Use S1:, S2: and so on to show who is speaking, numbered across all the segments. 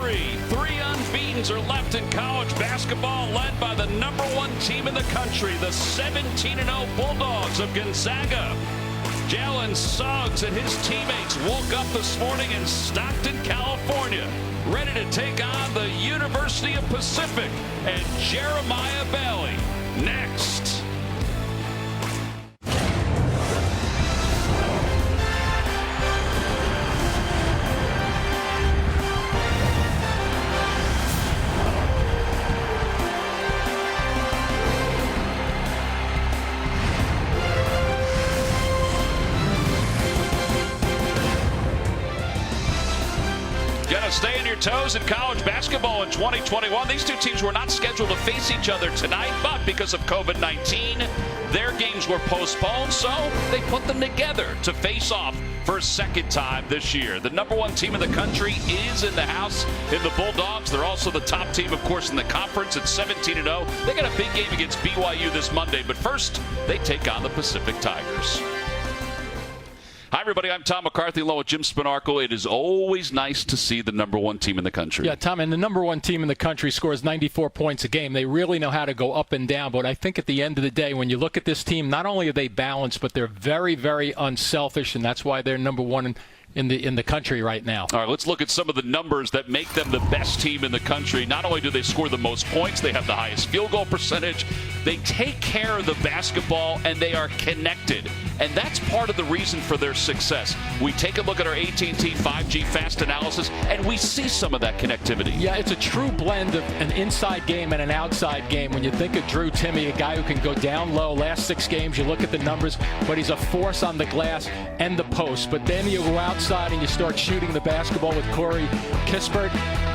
S1: Three unbeatens are left in college basketball, led by the #1 team in the country, the 17-0 Bulldogs of Gonzaga. Jalen Suggs and his teammates woke up this morning in Stockton, California, ready to take on the University of Pacific and Jeremiah Bailey. Next. Gotta stay on your toes in college basketball in 2021. These two teams were not scheduled to face each other tonight, but because of COVID-19, their games were postponed, so they put them together to face off for a second time this year. The #1 team in the country is in the house in the Bulldogs. They're also the top team, of course, in the conference at 17-0. They got a big game against BYU this Monday, but first, they take on the Pacific Tigers. Hi, everybody. I'm Tom McCarthy, along with Jim Spinarkle. It is always nice to see the #1 team in the country.
S2: Yeah, Tom, and the #1 team in the country scores 94 points a game. They really know how to go up and down, but I think at the end of the day, when you look at this team, not only are they balanced, but they're very, very unselfish, and that's why they're #1 in the country right now.
S1: All right, let's look at some of the numbers that make them the best team in the country. Not only do they score the most points, they have the highest field goal percentage. They take care of the basketball, and they are connected. And that's part of the reason for their success. We take a look at our AT&T 5G fast analysis, and we see some of that connectivity.
S2: Yeah, it's a true blend of an inside game and an outside game. When you think of Drew Timme, a guy who can go down low, last 6 games, you look at the numbers, but he's a force on the glass and the post. But then you go outside and you start shooting the basketball with Corey Kispert,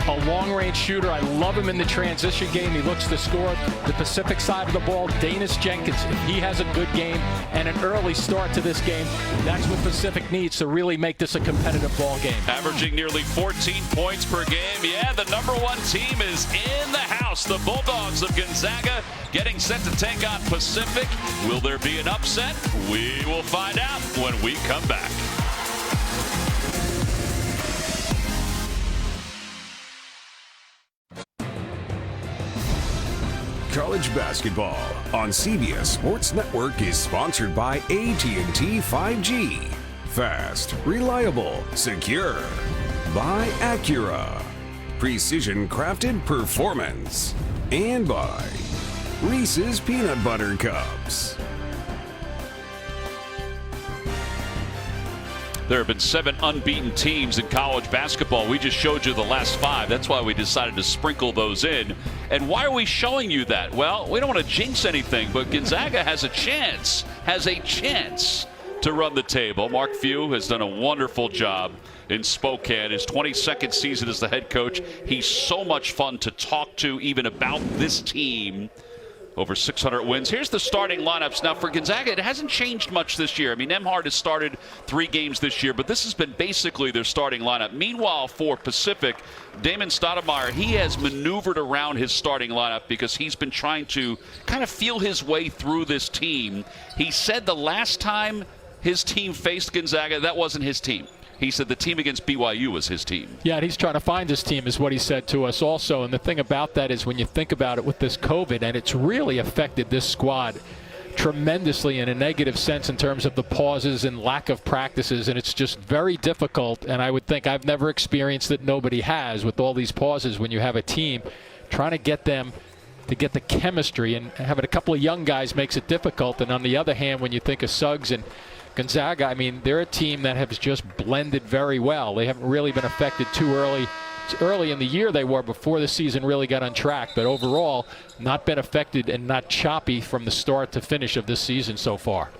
S2: a long-range shooter. I love him in the transition game. He looks to score the Pacific side of the ball. Danis Jenkins, if he has a good game and an early start to this game, that's what Pacific needs to really make this a competitive ball game.
S1: Averaging nearly 14 points per game. Yeah, the #1 team is in the house. The Bulldogs of Gonzaga getting set to take on Pacific. Will there be an upset? We will find out when we come back.
S3: College basketball on CBS Sports Network is sponsored by AT&T 5G. Fast, reliable, secure. By Acura. Precision crafted performance. And by Reese's Peanut Butter Cups.
S1: There have been 7 unbeaten teams in college basketball. We just showed you the last 5. That's why we decided to sprinkle those in. And why are we showing you that? Well, we don't want to jinx anything, but Gonzaga has a chance to run the table. Mark Few has done a wonderful job in Spokane. His 22nd season as the head coach. He's so much fun to talk to even about this team. Over 600 wins. Here's the starting lineups. Now, for Gonzaga, it hasn't changed much this year. I mean, Nembhard has started 3 games this year, but this has been basically their starting lineup. Meanwhile, for Pacific, Damon Stoudemire, he has maneuvered around his starting lineup because he's been trying to kind of feel his way through this team. He said the last time his team faced Gonzaga, that wasn't his team. He said the team against BYU was his team.
S2: Yeah, and he's trying to find his team is what he said to us also. And the thing about that is when you think about it with this COVID, and it's really affected this squad tremendously in a negative sense in terms of the pauses and lack of practices, and it's just very difficult. And I would think I've never experienced it, nobody has, with all these pauses when you have a team trying to get them to get the chemistry, and having a couple of young guys makes it difficult. And on the other hand, when you think of Suggs and Gonzaga, I mean, they're a team that has just blended very well. They haven't really been affected too early. Early in the year they were before the season really got on track, but overall not been affected and not choppy from the start to finish of this season so far.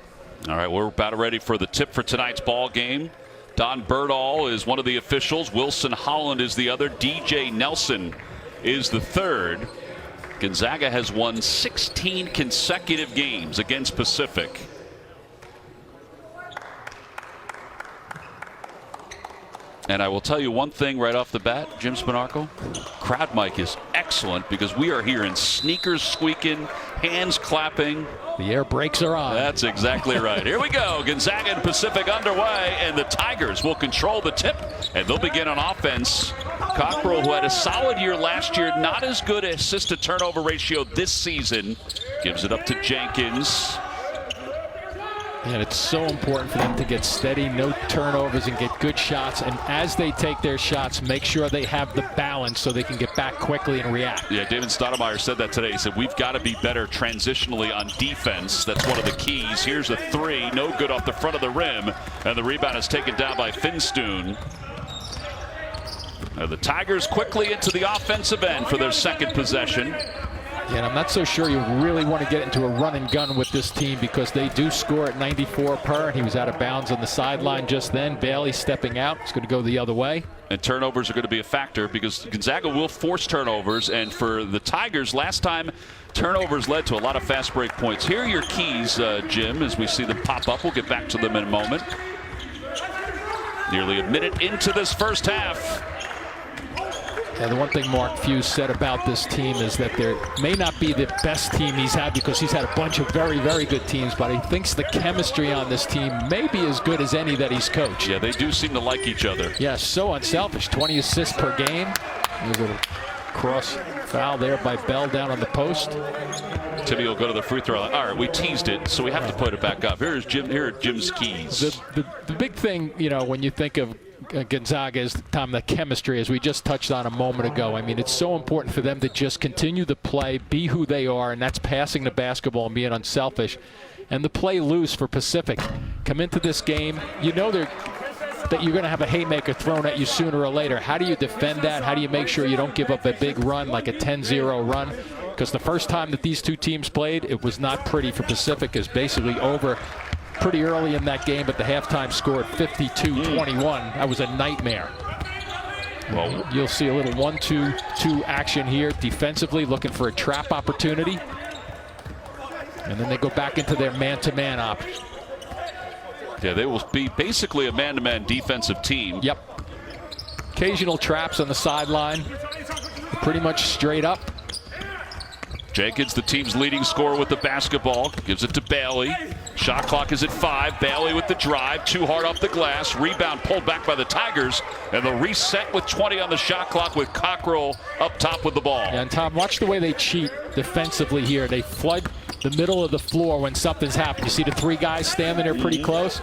S1: All right, we're about ready for the tip for tonight's ball game. Don Berdahl is one of the officials. Wilson Holland is the other. DJ Nelson is the third. Gonzaga has won 16 consecutive games against Pacific. And I will tell you one thing right off the bat, Jim Spinarkle, crowd mic is excellent because we are hearing sneakers squeaking, hands clapping.
S2: The air brakes are on.
S1: That's exactly right. Here we go. Gonzaga and Pacific underway, and the Tigers will control the tip, and they'll begin on offense Cockrell, who had a solid year last year, not as good assist-to-turnover ratio this season, gives it up to Jenkins.
S2: And it's so important for them to get steady, no turnovers, and get good shots. And as they take their shots, make sure they have the balance so they can get back quickly and react.
S1: Yeah, David Stoudemire said that today. He said, we've got to be better transitionally on defense. That's one of the keys. Here's a three, no good off the front of the rim. And the rebound is taken down by Finstoon. The Tigers quickly into the offensive end for their second possession.
S2: Yeah, and I'm not so sure you really want to get into a run and gun with this team because they do score at 94 per, and he was out of bounds on the sideline just then. Bailey stepping out. It's going to go the other way.
S1: And turnovers are going to be a factor because Gonzaga will force turnovers. And for the Tigers, last time turnovers led to a lot of fast break points. Here are your keys, Jim, as we see them pop up. We'll get back to them in a moment. Nearly a minute into this first half.
S2: Yeah, the one thing Mark Few said about this team is that there may not be the best team he's had because he's had a bunch of very, very good teams, but he thinks the chemistry on this team may be as good as any that he's coached.
S1: Yeah, they do seem to like each other.
S2: Yeah, so unselfish. 20 assists per game. There's a little cross foul there by Bell down on the post.
S1: Timmy will go to the free throw line. All right, we teased it, so we have to put it back up. Here are Jim's keys.
S2: The big thing, you know, when you think of Gonzaga is the chemistry, as we just touched on a moment ago. I mean, it's so important for them to just continue to play, be who they are, and that's passing the basketball and being unselfish. And to play loose for Pacific. Come into this game, you know that you're going to have a haymaker thrown at you sooner or later. How do you defend that? How do you make sure you don't give up a big run, like a 10-0 run? Because the first time that these two teams played, it was not pretty for Pacific. It's basically over pretty early in that game, but the halftime score at 52-21. That was a nightmare. Well, you'll see a little 1-2-2 action here defensively, looking for a trap opportunity. And then they go back into their man-to-man option.
S1: Yeah, they will be basically a man-to-man defensive team.
S2: Yep. Occasional traps on the sideline. Pretty much straight up.
S1: Jenkins, the team's leading scorer with the basketball, gives it to Bailey. Shot clock is at 5. Bailey with the drive, too hard off the glass. Rebound pulled back by the Tigers, and they'll reset with 20 on the shot clock with Cockrell up top with the ball.
S2: Yeah, and Tom, watch the way they cheat defensively here. They flood the middle of the floor when something's happened. You see the three guys standing there pretty close?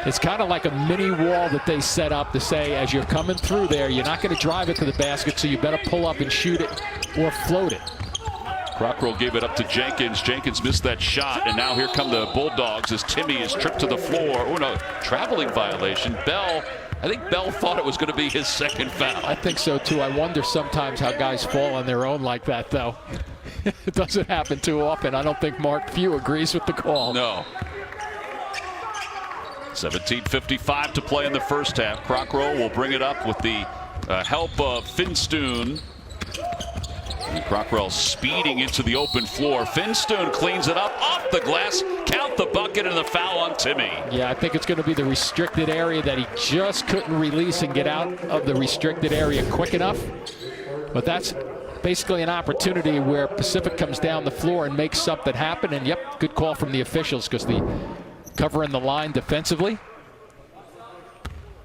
S2: It's kind of like a mini wall that they set up to say, as you're coming through there, you're not going to drive it to the basket, so you better pull up and shoot it or float it.
S1: Cockrell gave it up to Jenkins. Jenkins missed that shot, and now here come the Bulldogs as Timmy is tripped to the floor. Oh, no, traveling violation. Bell, I think Bell thought it was going to be his second foul.
S2: I think so, too. I wonder sometimes how guys fall on their own like that, though. It doesn't happen too often. I don't think Mark Few agrees with the call.
S1: No. 17:55 to play in the first half. Cockrell will bring it up with the help of Finstoon. And Cockrell speeding into the open floor. Finstoon cleans it up off the glass. Count the bucket and the foul on Timmy.
S2: Yeah, I think it's going to be the restricted area that he just couldn't release and get out of the restricted area quick enough. But that's basically an opportunity where Pacific comes down the floor and makes something happen. And, yep, good call from the officials because the covering the line defensively.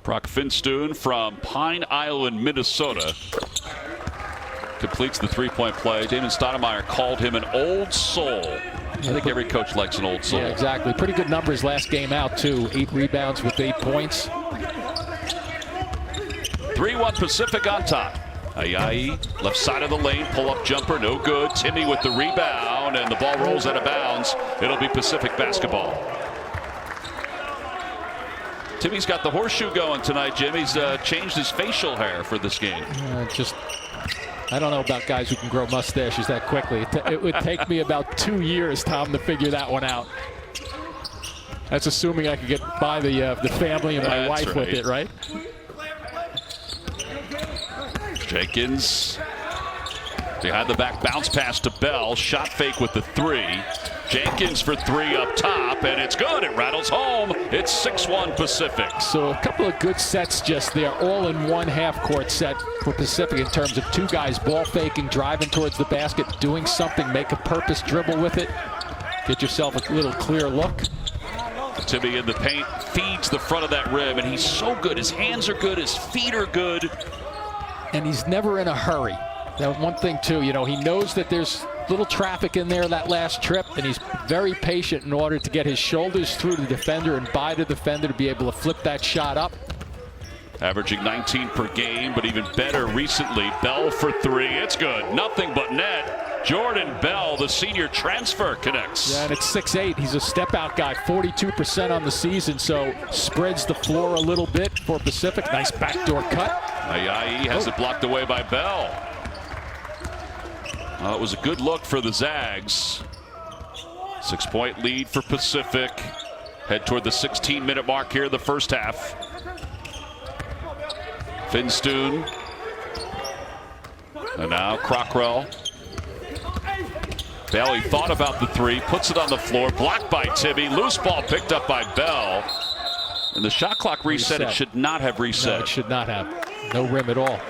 S1: Brock Finstoon from Pine Island, Minnesota, completes the three-point play. David Stoudemire called him an old soul. I think every coach likes an old soul.
S2: Yeah, exactly. Pretty good numbers last game out, too. 8 rebounds with 8 points.
S1: 3-1 Pacific on top. Ayayi, left side of the lane, pull-up jumper, no good. Timmy with the rebound, and the ball rolls out of bounds. It'll be Pacific basketball. Timmy's got the horseshoe going tonight, Jim. He's changed his facial hair for this game.
S2: I don't know about guys who can grow mustaches that quickly. It would take me about 2 years, Tom, to figure that one out. That's assuming I could get by the family and my wife with it, right?
S1: Jenkins behind the back, bounce pass to Bell. Shot fake with the 3. Jenkins for 3 up top, and it's good. It rattles home. It's 6-1 Pacific.
S2: So a couple of good sets just there, all in one half-court set for Pacific in terms of 2 guys ball faking, driving towards the basket, doing something, make a purpose dribble with it, get yourself a little clear look.
S1: Timmy in the paint feeds the front of that rim, and he's so good. His hands are good. His feet are good.
S2: and he's never in a hurry. Now, one thing, too, he knows that there's little traffic in there that last trip, and he's very patient in order to get his shoulders through the defender and by the defender to be able to flip that shot up.
S1: Averaging 19 per game, but even better recently. Bell for three. It's good. Nothing but net. Jordan Bell, the senior transfer, connects.
S2: Yeah, and it's 6'8". He's a step-out guy, 42% on the season, so spreads the floor a little bit for Pacific. Nice backdoor cut.
S1: Ayayi has it blocked away by Bell. It was a good look for the Zags. 6-point lead for Pacific. Head toward the 16-minute mark here in the first half. Finstoon. And now Crockrell. Bailey thought about the three, puts it on the floor, blocked by Tibby. Loose ball picked up by Bell. And the shot clock reset. It should not have reset.
S2: No, it should not have. No rim at all.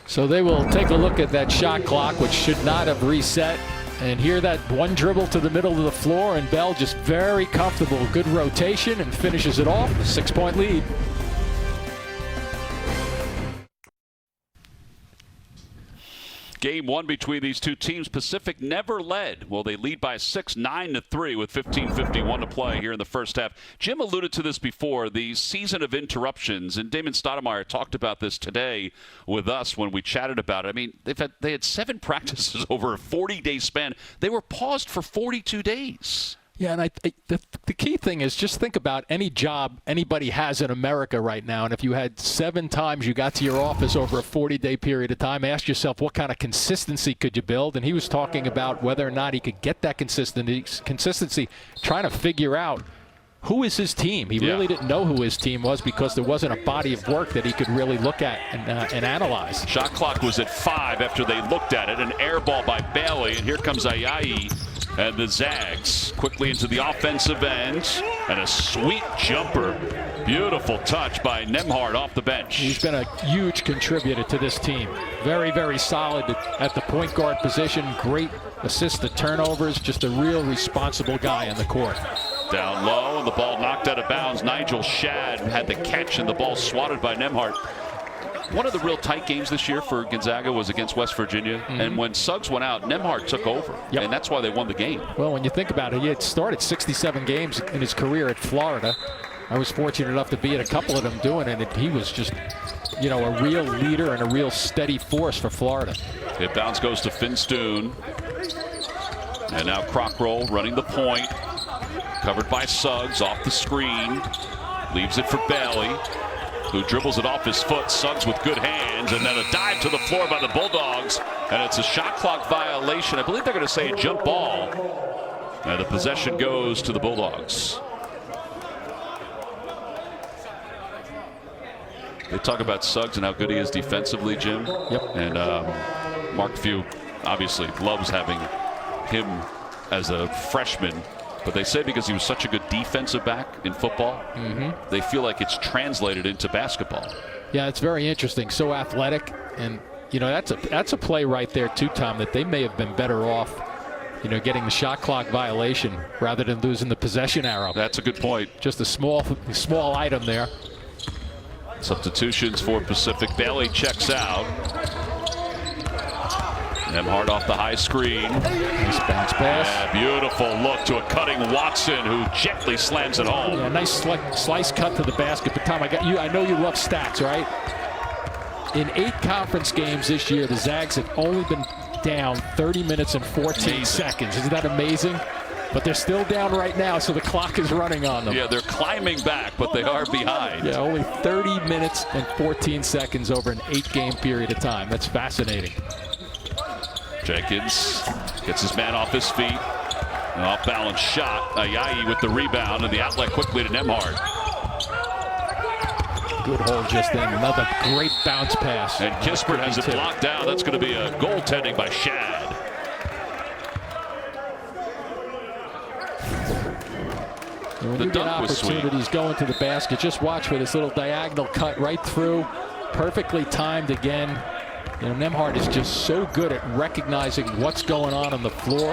S2: So they will take a look at that shot clock, which should not have reset. And here that one dribble to the middle of the floor, and Bell just very comfortable. Good rotation and finishes it off. 6-point lead.
S1: Game one between these two teams. Pacific never led. Well, they lead by 6, 9-3 with 15:51 to play here in the first half. Jim alluded to this before, the season of interruptions, and Damon Stoudemire talked about this today with us when we chatted about it. I mean, they had 7 practices over a 40-day span. They were paused for 42 days.
S2: Yeah, and the key thing is just think about any job anybody has in America right now, and if you had 7 times you got to your office over a 40-day period of time, ask yourself what kind of consistency could you build, and he was talking about whether or not he could get that consistency, trying to figure out who is his team. He really didn't know who his team was because there wasn't a body of work that he could really look at and analyze.
S1: Shot clock was at 5 after they looked at it. An air ball by Bailey, and here comes Ayayi. And the Zags quickly into the offensive end. And a sweet jumper. Beautiful touch by Nembhard off the bench.
S2: He's been a huge contributor to this team. Very, very solid at the point guard position. Great assists to turnovers. Just a real responsible guy on the court.
S1: Down low, and the ball knocked out of bounds. Nigel Shad had the catch, and the ball swatted by Nembhard. One of the real tight games this year for Gonzaga was against West Virginia. And when Suggs went out, Nembhard took over. And that's why they won the game.
S2: Well, when you think about it, he had started 67 games in his career at Florida. I was fortunate enough to be at a couple of them doing it. And he was just, a real leader and a real steady force for Florida.
S1: It bounce goes to Finstoon. And now Crockrell running the point. Covered by Suggs off the screen. Leaves it for Bailey, who dribbles it off his foot. Suggs with good hands, and then a dive to the floor by the Bulldogs. And it's a shot clock violation. I believe they're going to say a jump ball. And the possession goes to the Bulldogs. They talk about Suggs and how good he is defensively, Jim.
S2: Yep.
S1: And Mark Few obviously loves having him as a freshman. But they say because he was such a good defensive back in football, they feel like it's translated into basketball.
S2: Yeah, it's very interesting. So athletic, and that's a play right there too, Tom, that they may have been better off, getting the shot clock violation rather than losing the possession arrow.
S1: That's a good point.
S2: Just a small item there.
S1: Substitutions for Pacific. Bailey checks out. Nembhard off the high screen.
S2: Nice bounce pass.
S1: Yeah, beautiful look to a cutting Watson, who gently slams it home.
S2: Yeah, nice slice cut to the basket. But Tom, I know you love stats, right? In 8 conference games this year, the Zags have only been down 30 minutes and 14 seconds. Isn't that amazing? But they're still down right now, so the clock is running on them.
S1: Yeah, they're climbing back, but they are behind.
S2: Yeah, only 30 minutes and 14 seconds over an 8-game period of time. That's fascinating.
S1: Jenkins gets his man off his feet. An off-balance shot. Ayayi with the rebound, and the outlet quickly to Nembhard.
S2: Good hold just then. Another great bounce pass.
S1: And Kispert has it blocked down. That's going to be a goaltending by Shad.
S2: When you get opportunities going to the basket, just watch for this little diagonal cut right through. Perfectly timed again. Nembhard is just so good at recognizing what's going on the floor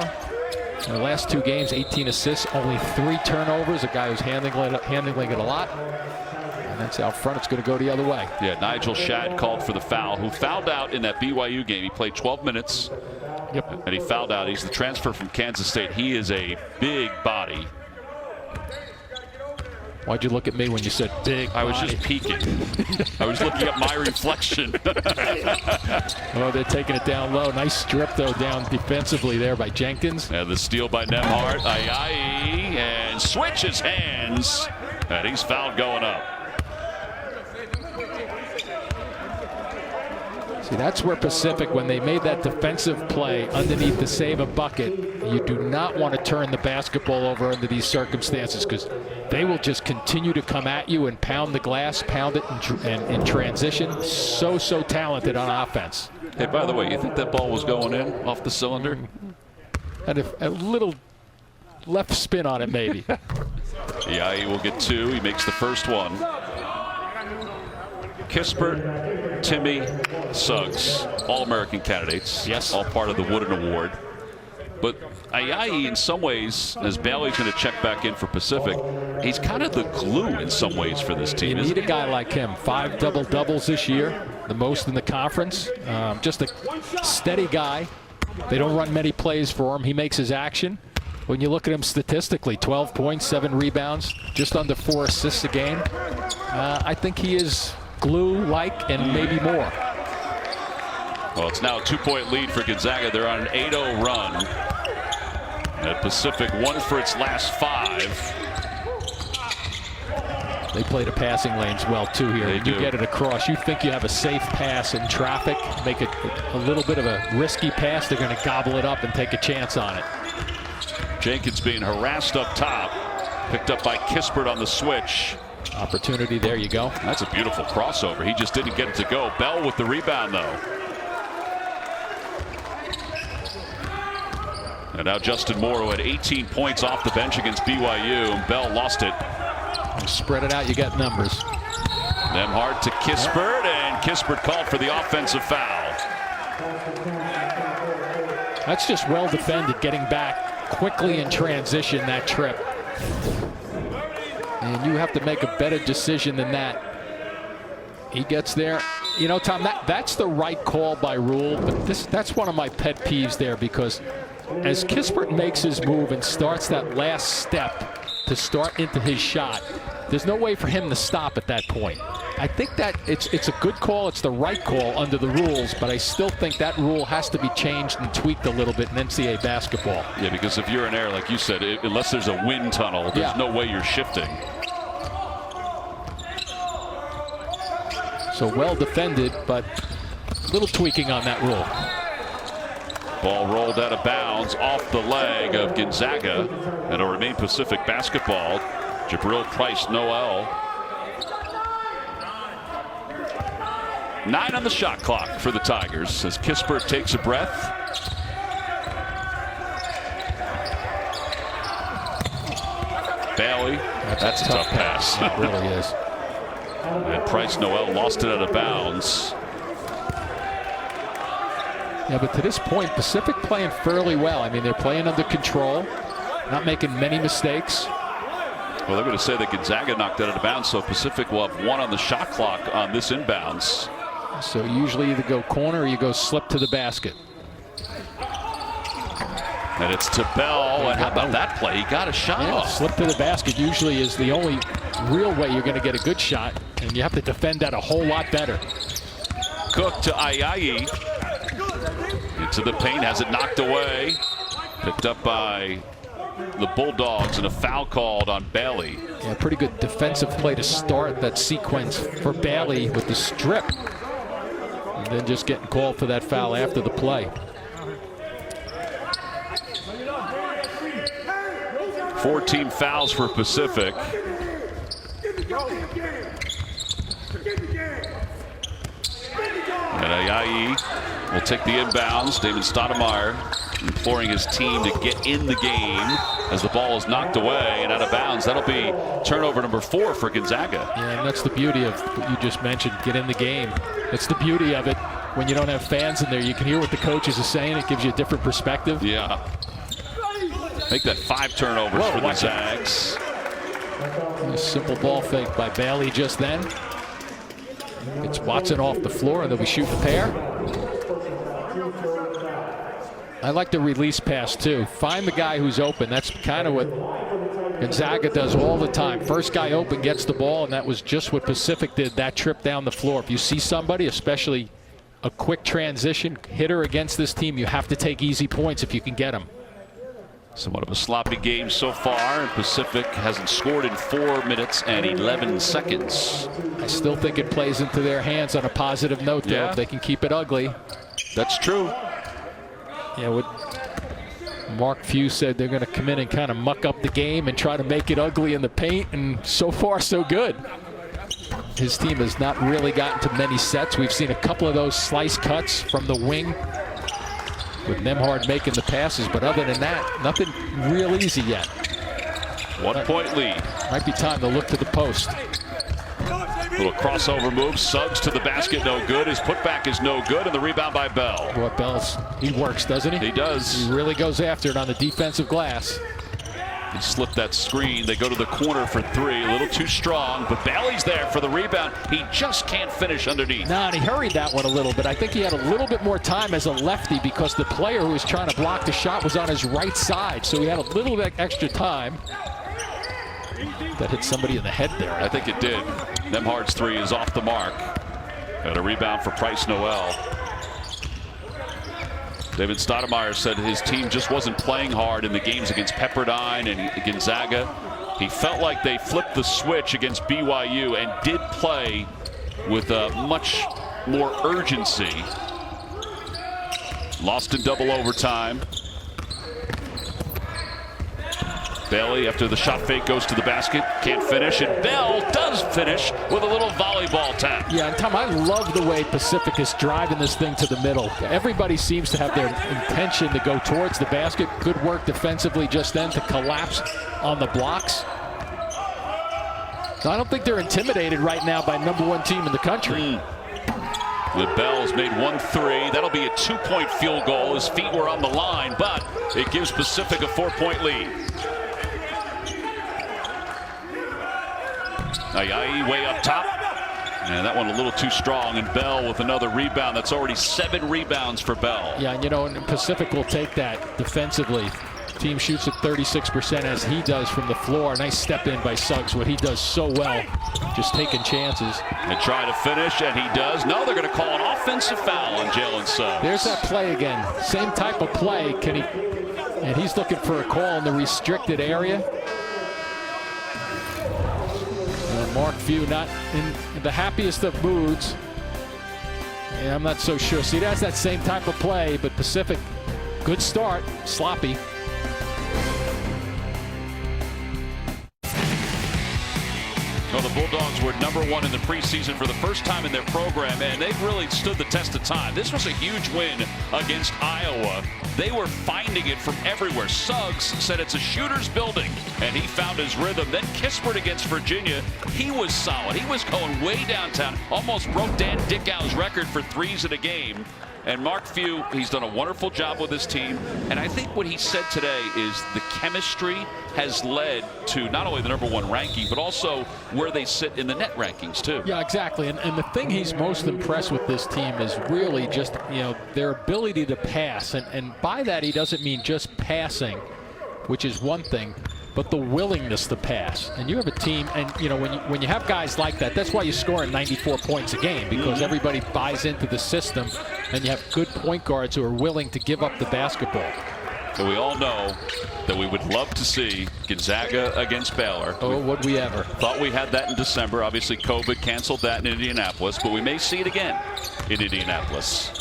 S2: In the last 2 games, 18 assists, only 3 turnovers. A guy who's handling it a lot. And that's out front. It's going to go the other way.
S1: Yeah, Nigel Shadd called for the foul, who fouled out in that BYU game. He played 12 minutes.
S2: Yep.
S1: And he fouled out. He's the transfer from Kansas State. He is a big body.
S2: Why'd you look at me when you said big body?
S1: I was just peeking. I was looking at my reflection.
S2: Oh, they're taking it down low. Nice strip, though, down defensively there by Jenkins.
S1: And the steal by Nemhart. Ayayi, and switches hands. And he's fouled going up.
S2: See, that's where Pacific, when they made that defensive play underneath the save a bucket, you do not want to turn the basketball over under these circumstances, because they will just continue to come at you and pound the glass, pound it in transition. So talented on offense.
S1: Hey, by the way, you think that ball was going in off the cylinder?
S2: And a little left spin on it, maybe.
S1: Yeah, he will get 2. He makes the first one. Kispert, Timmy, Suggs, All-American candidates.
S2: Yes.
S1: All part of the Wooden Award. But Ayayi, in some ways, as Bailey's going to check back in for Pacific, he's kind of the glue in some ways for this team.
S2: You need a guy like him. 5 double-doubles this year, the most in the conference. Just a steady guy. They don't run many plays for him. He makes his action. When you look at him statistically, 12 points, 7 rebounds, just under 4 assists a game. I think he is glue-like and maybe more.
S1: Well, it's now a 2-point lead for Gonzaga. They're on an 8-0 run. And Pacific won for its last 5.
S2: They play the passing lanes well, too, here.
S1: They do.
S2: You get it across. You think you have a safe pass in traffic, make it a little bit of a risky pass. They're going to gobble it up and take a chance on it.
S1: Jenkins being harassed up top. Picked up by Kispert on the switch.
S2: Opportunity, there you go.
S1: That's a beautiful crossover. He just didn't get it to go. Bell with the rebound, though. And now Justin Moore, who had 18 points off the bench against BYU, and Bell lost it.
S2: Spread it out, you got numbers.
S1: Nemhart to Kispert, and Kispert called for the offensive foul.
S2: That's just well defended, getting back quickly in transition, that trip. And you have to make a better decision than that. He gets there. You know, Tom, that's the right call by rule, but that's one of my pet peeves there, because as Kispert makes his move and starts that last step to start into his shot, there's no way for him to stop at that point. I think that it's a good call. It's the right call under the rules, but I still think that rule has to be changed and tweaked a little bit in NCAA basketball.
S1: Yeah, because if you're in air, like you said, unless there's a wind tunnel, there's no way you're shifting.
S2: So well defended, but a little tweaking on that rule.
S1: Ball rolled out of bounds off the leg of Gonzaga, and it'll remain Pacific basketball. Jabril Price Noel. 9 on the shot clock for the Tigers as Kispert takes a breath. Bailey, that's a tough pass.
S2: It really is.
S1: And Price Noel lost it out of bounds.
S2: Yeah, but to this point, Pacific playing fairly well. I mean, they're playing under control, not making many mistakes.
S1: Well, they're going to say that Gonzaga knocked it out of bounds, so Pacific will have 1 on the shot clock on this inbounds.
S2: So usually either go corner or you go slip to the basket.
S1: And it's to Bell, and how about that play? He got a shot off.
S2: Slip to the basket usually is the only real way you're going to get a good shot, and you have to defend that a whole lot better.
S1: Cook to Ayayi. Into the paint, has it knocked away. Picked up by the Bulldogs, and a foul called on Bailey.
S2: Yeah, pretty good defensive play to start that sequence for Bailey with the strip. And then just getting called for that foul after the play.
S1: 14 fouls for Pacific. And Ayayi will take the inbounds. David Stoudemire imploring his team to get in the game as the ball is knocked away and out of bounds. That'll be turnover number 4 for Gonzaga.
S2: Yeah, and that's the beauty of what you just mentioned, get in the game. It's the beauty of it when you don't have fans in there. You can hear what the coaches are saying. It gives you a different perspective.
S1: Yeah. Make that 5 turnovers for the Zags.
S2: A simple ball fake by Bailey just then. It's Watson off the floor, and then we shoot the pair. I like the release pass, too. Find the guy who's open. That's kind of what Gonzaga does all the time. First guy open gets the ball, and that was just what Pacific did that trip down the floor. If you see somebody, especially a quick transition hitter against this team, you have to take easy points if you can get them.
S1: Somewhat of a sloppy game so far, and Pacific hasn't scored in 4 minutes and 11 seconds.
S2: I still think it plays into their hands on a positive note, though, if they can keep it ugly.
S1: That's true.
S2: Yeah, what Mark Few said, they're going to come in and kind of muck up the game and try to make it ugly in the paint, and so far so good. His team has not really gotten to many sets. We've seen a couple of those slice cuts from the wing with Nembhard making the passes, but other than that, nothing real easy yet.
S1: 1 point lead.
S2: Might be time to look to the post.
S1: Little crossover move. Suggs to the basket, no good. His putback is no good, and the rebound by Bell.
S2: Boy, Bell's, he works, doesn't he?
S1: He does.
S2: He really goes after it on the defensive glass.
S1: He slipped that screen. They go to the corner for 3. A little too strong, but Bailey's there for the rebound. He just can't finish underneath.
S2: Nah, and he hurried that one a little bit. I think he had a little bit more time as a lefty because the player who was trying to block the shot was on his right side, so he had a little bit extra time. That hit somebody in the head there.
S1: I think it did. Nembhard's 3 is off the mark. And a rebound for Price Noel. David Stoudemire said his team just wasn't playing hard in the games against Pepperdine and Gonzaga. He felt like they flipped the switch against BYU and did play with much more urgency. Lost in double overtime. Bailey, after the shot fake, goes to the basket, can't finish, and Bell does finish with a little volleyball tap.
S2: Yeah, and Tom, I love the way Pacific is driving this thing to the middle. Everybody seems to have their intention to go towards the basket. Good work defensively just then to collapse on the blocks. So I don't think they're intimidated right now by #1 team in the country.
S1: The Bell's made 1 3. That'll be a 2-point field goal. His feet were on the line, but it gives Pacific a 4-point lead. Ayayi way up top. And that one a little too strong, and Bell with another rebound. That's already 7 rebounds for Bell.
S2: Yeah, and you know, and Pacific will take that defensively. Team shoots at 36% as he does from the floor. Nice step in by Suggs, what he does so well, just taking chances.
S1: And try to finish, and he does. No, they're going to call an offensive foul on Jalen Suggs.
S2: There's that play again. Same type of play. Can he? And he's looking for a call in the restricted area. Mark Few not in the happiest of moods. Yeah, I'm not so sure. See, that's that same type of play, but Pacific, good start, sloppy.
S1: Well, the Bulldogs were #1 in the preseason for the first time in their program, and they've really stood the test of time. This was a huge win against Iowa. They were finding it from everywhere. Suggs said it's a shooter's building, and he found his rhythm. Then Kispert against Virginia, he was solid. He was going way downtown, almost broke Dan Dickau's record for 3s in a game. And Mark Few, he's done a wonderful job with his team. And I think what he said today is the chemistry has led to not only the #1 ranking, but also where they sit in the net rankings, too.
S2: Yeah, exactly. And the thing he's most impressed with this team is really just, you know, their ability to pass. And by that, he doesn't mean just passing, which is one thing, but the willingness to pass. And you have a team, and you know, when you have guys like that, that's why you score 94 points a game, because everybody buys into the system, and you have good point guards who are willing to give up the basketball.
S1: So we all know that we would love to see Gonzaga against Baylor.
S2: Oh, would we ever?
S1: Thought we had that in December. Obviously, COVID canceled that in Indianapolis, but we may see it again in Indianapolis.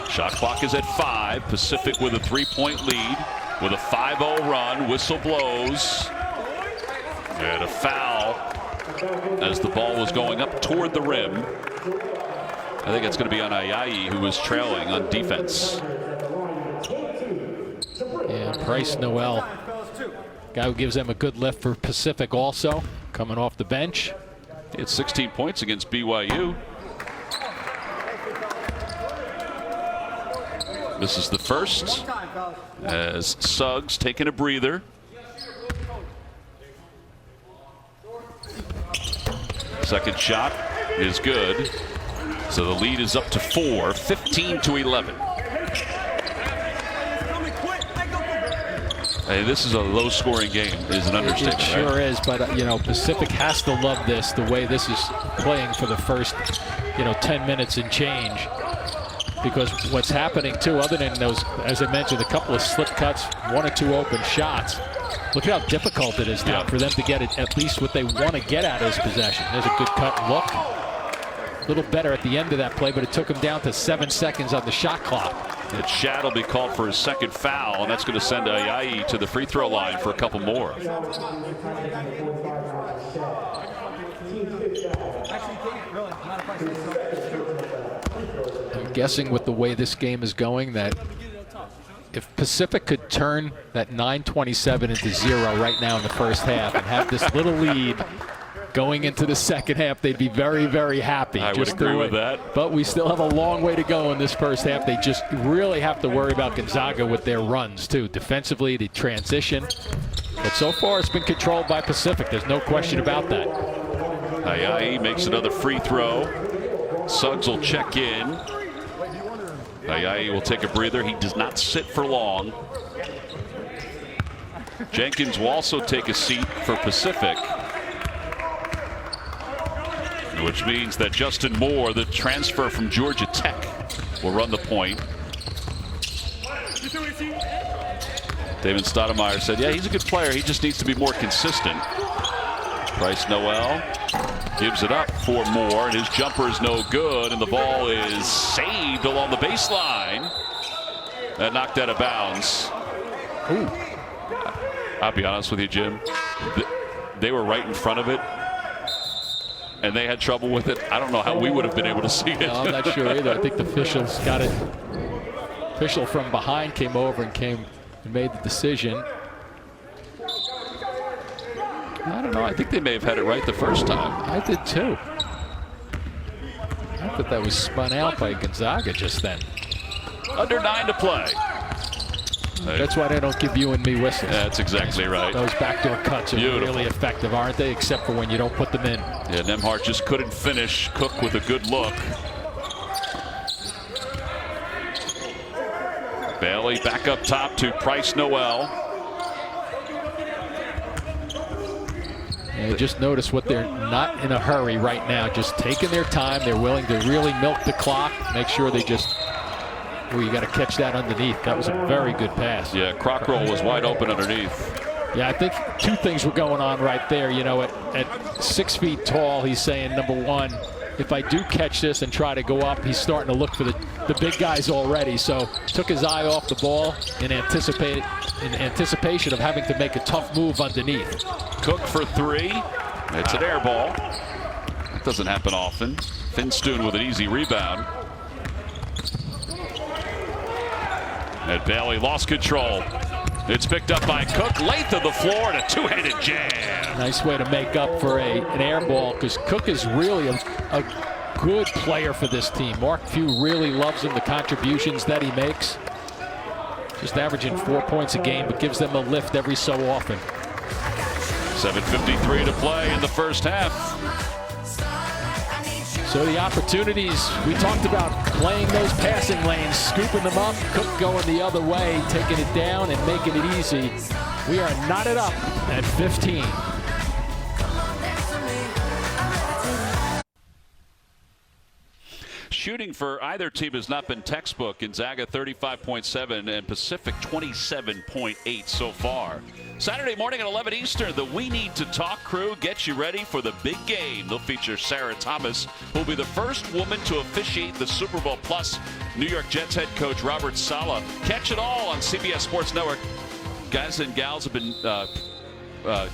S1: Shot clock is at 5. Pacific with a 3-point lead with a 5-0 run. Whistle blows. And a foul as the ball was going up toward the rim. I think it's going to be on Ayayi, who was trailing on defense.
S2: Yeah, Price Noel, guy who gives them a good lift for Pacific also, coming off the bench.
S1: He had 16 points against BYU. This is the first. as Suggs taking a breather. Second shot is good. So the lead is up to 4, 15-11. Hey, this is a low-scoring game. Is an understatement.
S2: It sure is, but you know, Pacific has to love this, the way this is playing for the first, 10 minutes and change. Because what's happening too, other than those, as I mentioned, a couple of slip cuts, 1 or 2 open shots. Look at how difficult it is now for them to get it, at least what they want to get out of this possession. There's a good cut and look. A little better at the end of that play, but it took him down to 7 seconds on the shot clock.
S1: And Shad will be called for his second foul, and that's going to send Ayayi to the free throw line for a couple more.
S2: I'm guessing with the way this game is going that if Pacific could turn that 9:27 into 0 right now in the first half and have this little lead going into the second half, they'd be very, very happy.
S1: I would agree with that.
S2: But we still have a long way to go in this first half. They just really have to worry about Gonzaga with their runs, too. Defensively, the transition. But so far, it's been controlled by Pacific. There's no question about that.
S1: Ayayi makes another free throw. Suggs will check in. Ayayi will take a breather. He does not sit for long. Jenkins will also take a seat for Pacific, which means that Justin Moore, the transfer from Georgia Tech, will run the point. David Stoudemire said, yeah, he's a good player. He just needs to be more consistent. Bryce Noel gives it up for Moore, and his jumper is no good, and the ball is saved along the baseline. That knocked out of bounds.
S2: Ooh.
S1: I'll be honest with you, Jim. They were right in front of it, and they had trouble with it. I don't know how we would have been able to see it.
S2: No, I'm not sure either. I think the officials got it. Official from behind came over and made the decision.
S1: I don't know. I think they may have had it right the first time.
S2: I did too. I thought that was spun out by Gonzaga just then.
S1: Under 9 to play.
S2: That's why they don't give you and me whistles.
S1: That's exactly right.
S2: Those backdoor cuts are really effective, aren't they? Except for when you don't put them in.
S1: Yeah, Nembhard just couldn't finish. Cook with a good look. Bailey back up top to Bryce Noel.
S2: And just notice what they're not in a hurry right now. Just taking their time. They're willing to really milk the clock. Make sure they just... Oh, you got to catch that underneath. That was a very good pass.
S1: Yeah, Crockroll was wide open underneath.
S2: Yeah, I think 2 things were going on right there. At 6 feet tall, he's saying, number one, if I do catch this and try to go up, he's starting to look for the big guys already. So took his eye off the ball in anticipation of having to make a tough move underneath.
S1: Cook for 3. It's an air ball. That doesn't happen often. Finstoon with an easy rebound. And Bailey lost control. It's picked up by Cook. Length of the floor and a 2-handed jam.
S2: Nice way to make up for an air ball, because Cook is really a good player for this team. Mark Few really loves him, the contributions that he makes. Just averaging 4 points a game, but gives them a lift every so often.
S1: 7:53 to play in the first half.
S2: So the opportunities, we talked about playing those passing lanes, scooping them up, Cook going the other way, taking it down and making it easy. We are knotted up at 15.
S1: Shooting for either team has not been textbook. Gonzaga 35.7 and Pacific 27.8 so far. Saturday morning at 11 Eastern, the We Need to Talk crew gets you ready for the big game. They'll feature Sarah Thomas, who will be the first woman to officiate the Super Bowl, plus New York Jets head coach Robert Saleh. Catch it all on CBS Sports Network. Guys and gals have been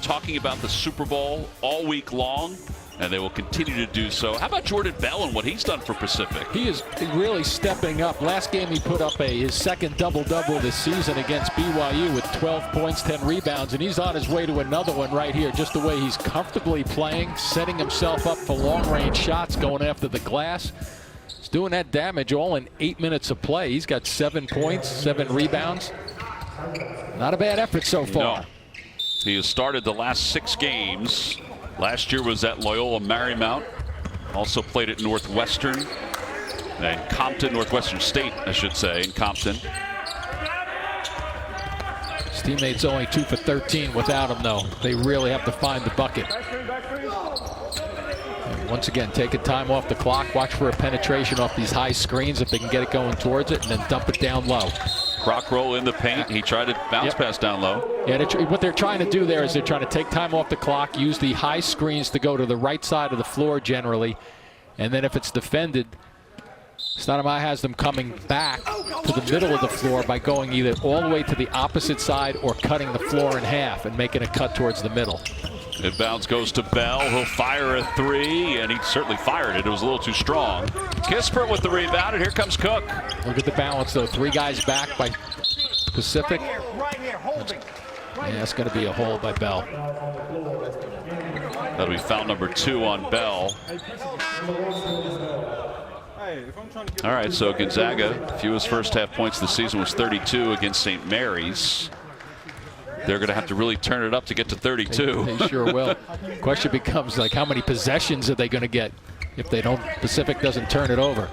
S1: talking about the Super Bowl all week long, and they will continue to do so. How about Jordan Bell and what he's done for Pacific?
S2: He is really stepping up. Last game he put up his second double-double this season against BYU with 12 points, 10 rebounds, and he's on his way to another one right here. Just the way he's comfortably playing, setting himself up for long-range shots, going after the glass. He's doing that damage all in 8 minutes of play. He's got 7 points, 7 rebounds. Not a bad effort so far.
S1: No. He has started the last 6 games. Last year was at Loyola Marymount. Also played at Northwestern and Compton, Northwestern State, I should say, in Compton.
S2: His teammates only 2 for 13 without him, though. They really have to find the bucket. And once again, taking time off the clock. Watch for a penetration off these high screens if they can get it going towards it, and then dump it down low.
S1: Croc roll in the paint. He tried to bounce pass down low.
S2: Yeah, what they're trying to do there is they're trying to take time off the clock, use the high screens to go to the right side of the floor generally, and then if it's defended, Stoudemire has them coming back to the middle of the floor by going either all the way to the opposite side or cutting the floor in half and making a cut towards the middle.
S1: Inbounds goes to Bell. He'll fire a 3, and he certainly fired it. It was a little too strong. Kispert with the rebound, and here comes Cook.
S2: Look at the balance, though. 3 guys back by Pacific. Yeah, that's going to be a hole by Bell.
S1: That'll be foul number 2 on Bell. All right, so Gonzaga, fewest first half points this season was 32 against St. Mary's. They're going to have to really turn it up to get to 32.
S2: They sure will. Question becomes, like, how many possessions are they going to get if they don't? Pacific doesn't turn it over.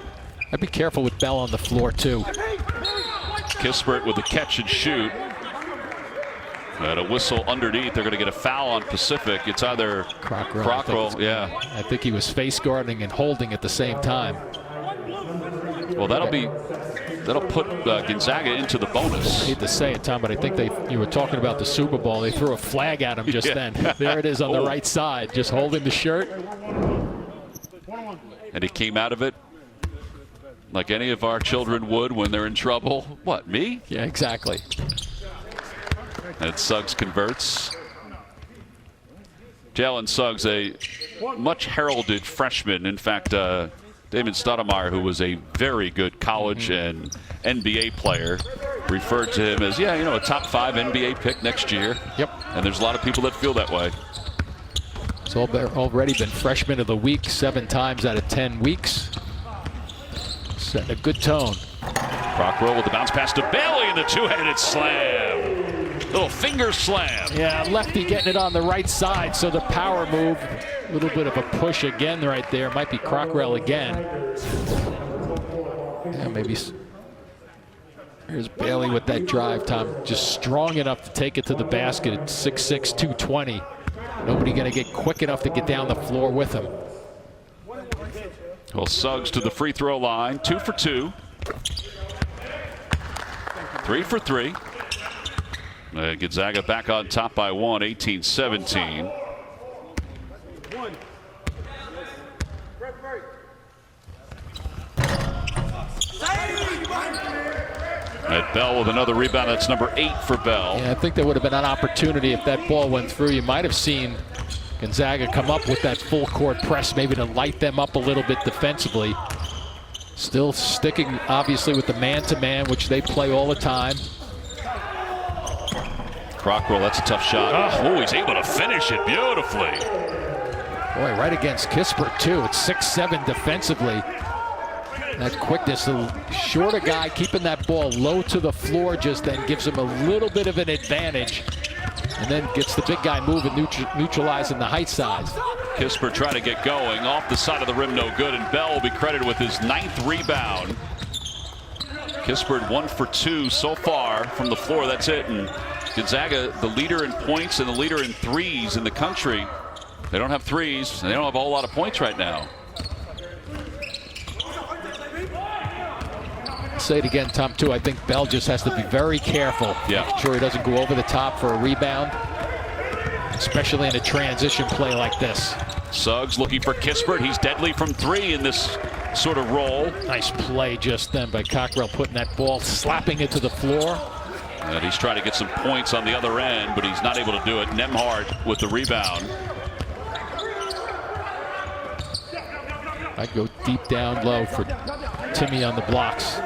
S2: I'd be careful with Bell on the floor too.
S1: Kispert with the catch and shoot. And a whistle underneath. They're going to get a foul on Pacific. It's either Crockrell. Yeah.
S2: I think he was face guarding and holding at the same time.
S1: Well, that'll put Gonzaga into the bonus.
S2: I hate to say it, Tom, but I think you were talking about the Super Bowl. They threw a flag at him just then. There it is on the right side, just holding the shirt.
S1: And he came out of it like any of our children would when they're in trouble. What, me?
S2: Yeah, exactly.
S1: And Suggs converts. Jalen Suggs, a much heralded freshman. In fact, David Stoudemire, who was a very good college and NBA player, referred to him as, a top 5 NBA pick next year.
S2: Yep.
S1: And there's a lot of people that feel that way.
S2: It's already been freshman of the week 7 times out of 10 weeks. Setting a good tone.
S1: Crockrell with the bounce pass to Bailey and the 2-handed slam. Little finger slam.
S2: Yeah, lefty getting it on the right side, so the power move. A little bit of a push again right there. Might be Crockrell again. Yeah, maybe. Here's Bailey with that drive, Tom. Just strong enough to take it to the basket at 6'6", 220. Nobody going to get quick enough to get down the floor with him.
S1: Well, Suggs to the free throw line. 2 for 2. 3 for 3. Gonzaga back on top by 1, 18-17. And Bell with another rebound. That's number 8 for Bell.
S2: Yeah, I think there would have been an opportunity if that ball went through. You might have seen Gonzaga come up with that full court press, maybe to light them up a little bit defensively. Still sticking, obviously, with the man-to-man, which they play all the time.
S1: Crockrell, that's a tough shot. Oh, he's able to finish it beautifully.
S2: Boy, right against Kispert, too. It's 6'7" defensively. That quickness, the shorter guy keeping that ball low to the floor just then gives him a little bit of an advantage. And then gets the big guy moving, neutralizing the height size.
S1: Kispert trying to get going. Off the side of the rim, no good. And Bell will be credited with his 9th rebound. Kispert 1 for 2 so far from the floor. That's it. And Gonzaga, the leader in points and the leader in threes in the country. They don't have threes, and they don't have a whole lot of points right now.
S2: Say it again, Tom, too. I think Bell just has to be very careful.
S1: Yeah.
S2: Making sure he doesn't go over the top for a rebound, especially in a transition play like this.
S1: Suggs looking for Kispert. He's deadly from 3 in this sort of roll.
S2: Nice play just then by Cockrell, putting that ball, slapping it to the floor.
S1: And he's trying to get some points on the other end, but he's not able to do it. Nemhart with the rebound.
S2: I'd go deep down low for Timmy on the blocks.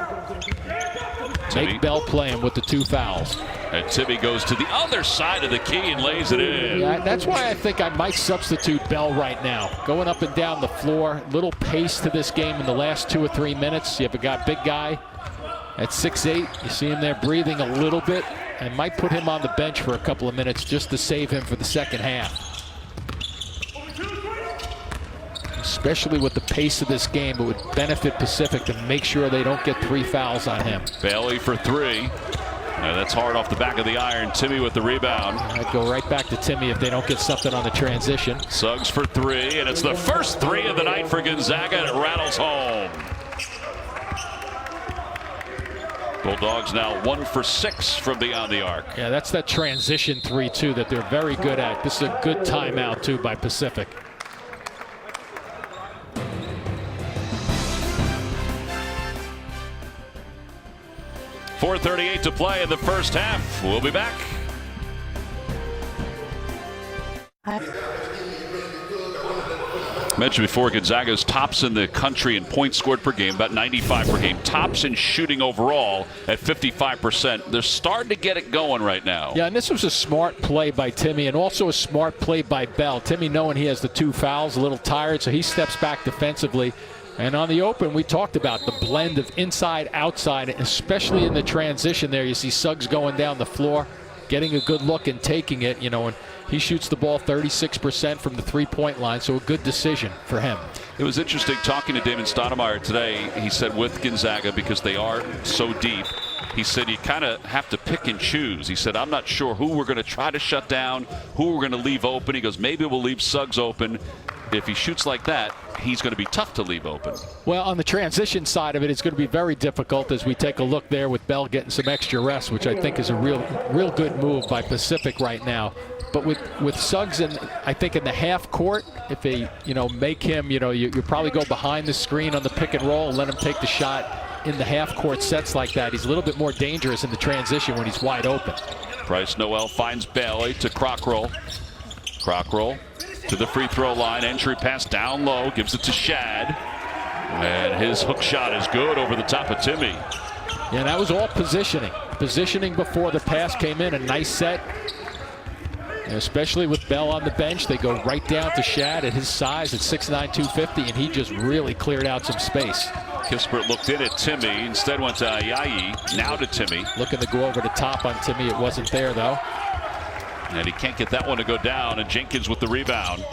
S2: Make Bell play him with the 2 fouls.
S1: And Timmy goes to the other side of the key and lays it in.
S2: Yeah, that's why I think I might substitute Bell right now. Going up and down the floor, little pace to this game in the last 2 or 3 minutes. You have a big guy at 6'8". You see him there breathing a little bit. and might put him on the bench for a couple of minutes just to save him for the second half. Especially with the pace of this game, it would benefit Pacific to make sure they don't get 3 fouls on him.
S1: Bailey for 3. That's hard off the back of the iron. Timmy with the rebound.
S2: I'd go right back to Timmy if they don't get something on the transition.
S1: Suggs for 3, and it's the first 3 of the night for Gonzaga, and it rattles home. Bulldogs now 1 for 6 from beyond the arc.
S2: Yeah, that's that transition 3 too that they're very good at. This is a good timeout too by Pacific.
S1: .438 to play in the first half. We'll be back. Mentioned before, Gonzaga's tops in the country in points scored per game, about 95 per game. Tops in shooting overall at 55%. They're starting to get it going right now.
S2: Yeah, and this was a smart play by Timmy and also a smart play by Bell. Timmy, knowing he has the 2 fouls, a little tired, so he steps back defensively. And on the open, we talked about the blend of inside, outside, especially in the transition there. You see Suggs going down the floor, getting a good look and taking it, you know, and he shoots the ball 36% from the 3-point line, so a good decision for him.
S1: It was interesting talking to Damon Stoudemire today. He said with Gonzaga, because they are so deep, he said you kind of have to pick and choose. He said, I'm not sure who we're going to try to shut down, who we're going to leave open. He goes, maybe we'll leave Suggs open. If he shoots like that, he's going to be tough to leave open.
S2: Well, on the transition side of it, it's going to be very difficult as we take a look there with Bell getting some extra rest, which I think is a real good move by Pacific right now. But with Suggs, I think in the half court, if they make him, you probably go behind the screen on the pick and roll and let him take the shot in the half court sets like that. He's a little bit more dangerous in the transition when he's wide open.
S1: Bryce Noel finds Bailey to Crockroll. Crockroll to the free throw line. Entry pass down low, gives it to Shad. And his hook shot is good over the top of Timmy.
S2: Yeah, that was all positioning. Positioning before the pass came in. A nice set. And especially with Bell on the bench, they go right down to Shad at his size at 6'9", 250, and he just really cleared out some space.
S1: Kispert looked in at Timmy, instead went to Ayayi, now to Timmy.
S2: Looking to go over the top on Timmy. It wasn't there, though.
S1: And he can't get that one to go down, and Jenkins with the rebound.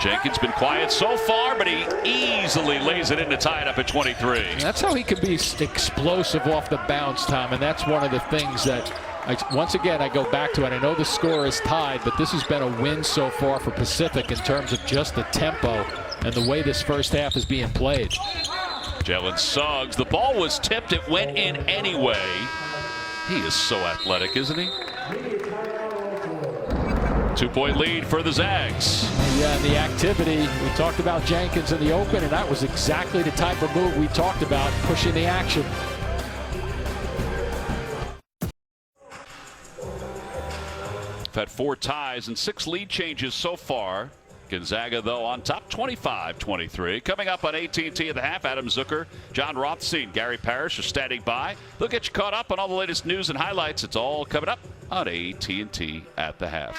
S1: Jenkins been quiet so far, but he easily lays it in to tie it up at 23.
S2: And that's how he can be explosive off the bounce, Tom, and that's one of the things that, once again, I go back to it. I know the score is tied, but this has been a win so far for Pacific in terms of just the tempo and the way this first half is being played.
S1: Jalen Suggs, the ball was tipped, it went in anyway. He is so athletic, isn't he? 2-point lead for the Zags.
S2: Yeah, and the activity, we talked about Jenkins in the open, and that was exactly the type of move we talked about, pushing the action.
S1: We've had 4 ties and 6 lead changes so far. Gonzaga, though, on top 25-23. Coming up on AT&T at the half, Adam Zucker, John Rothstein, Gary Parrish are standing by. They'll get you caught up on all the latest news and highlights. It's all coming up on AT&T at the half.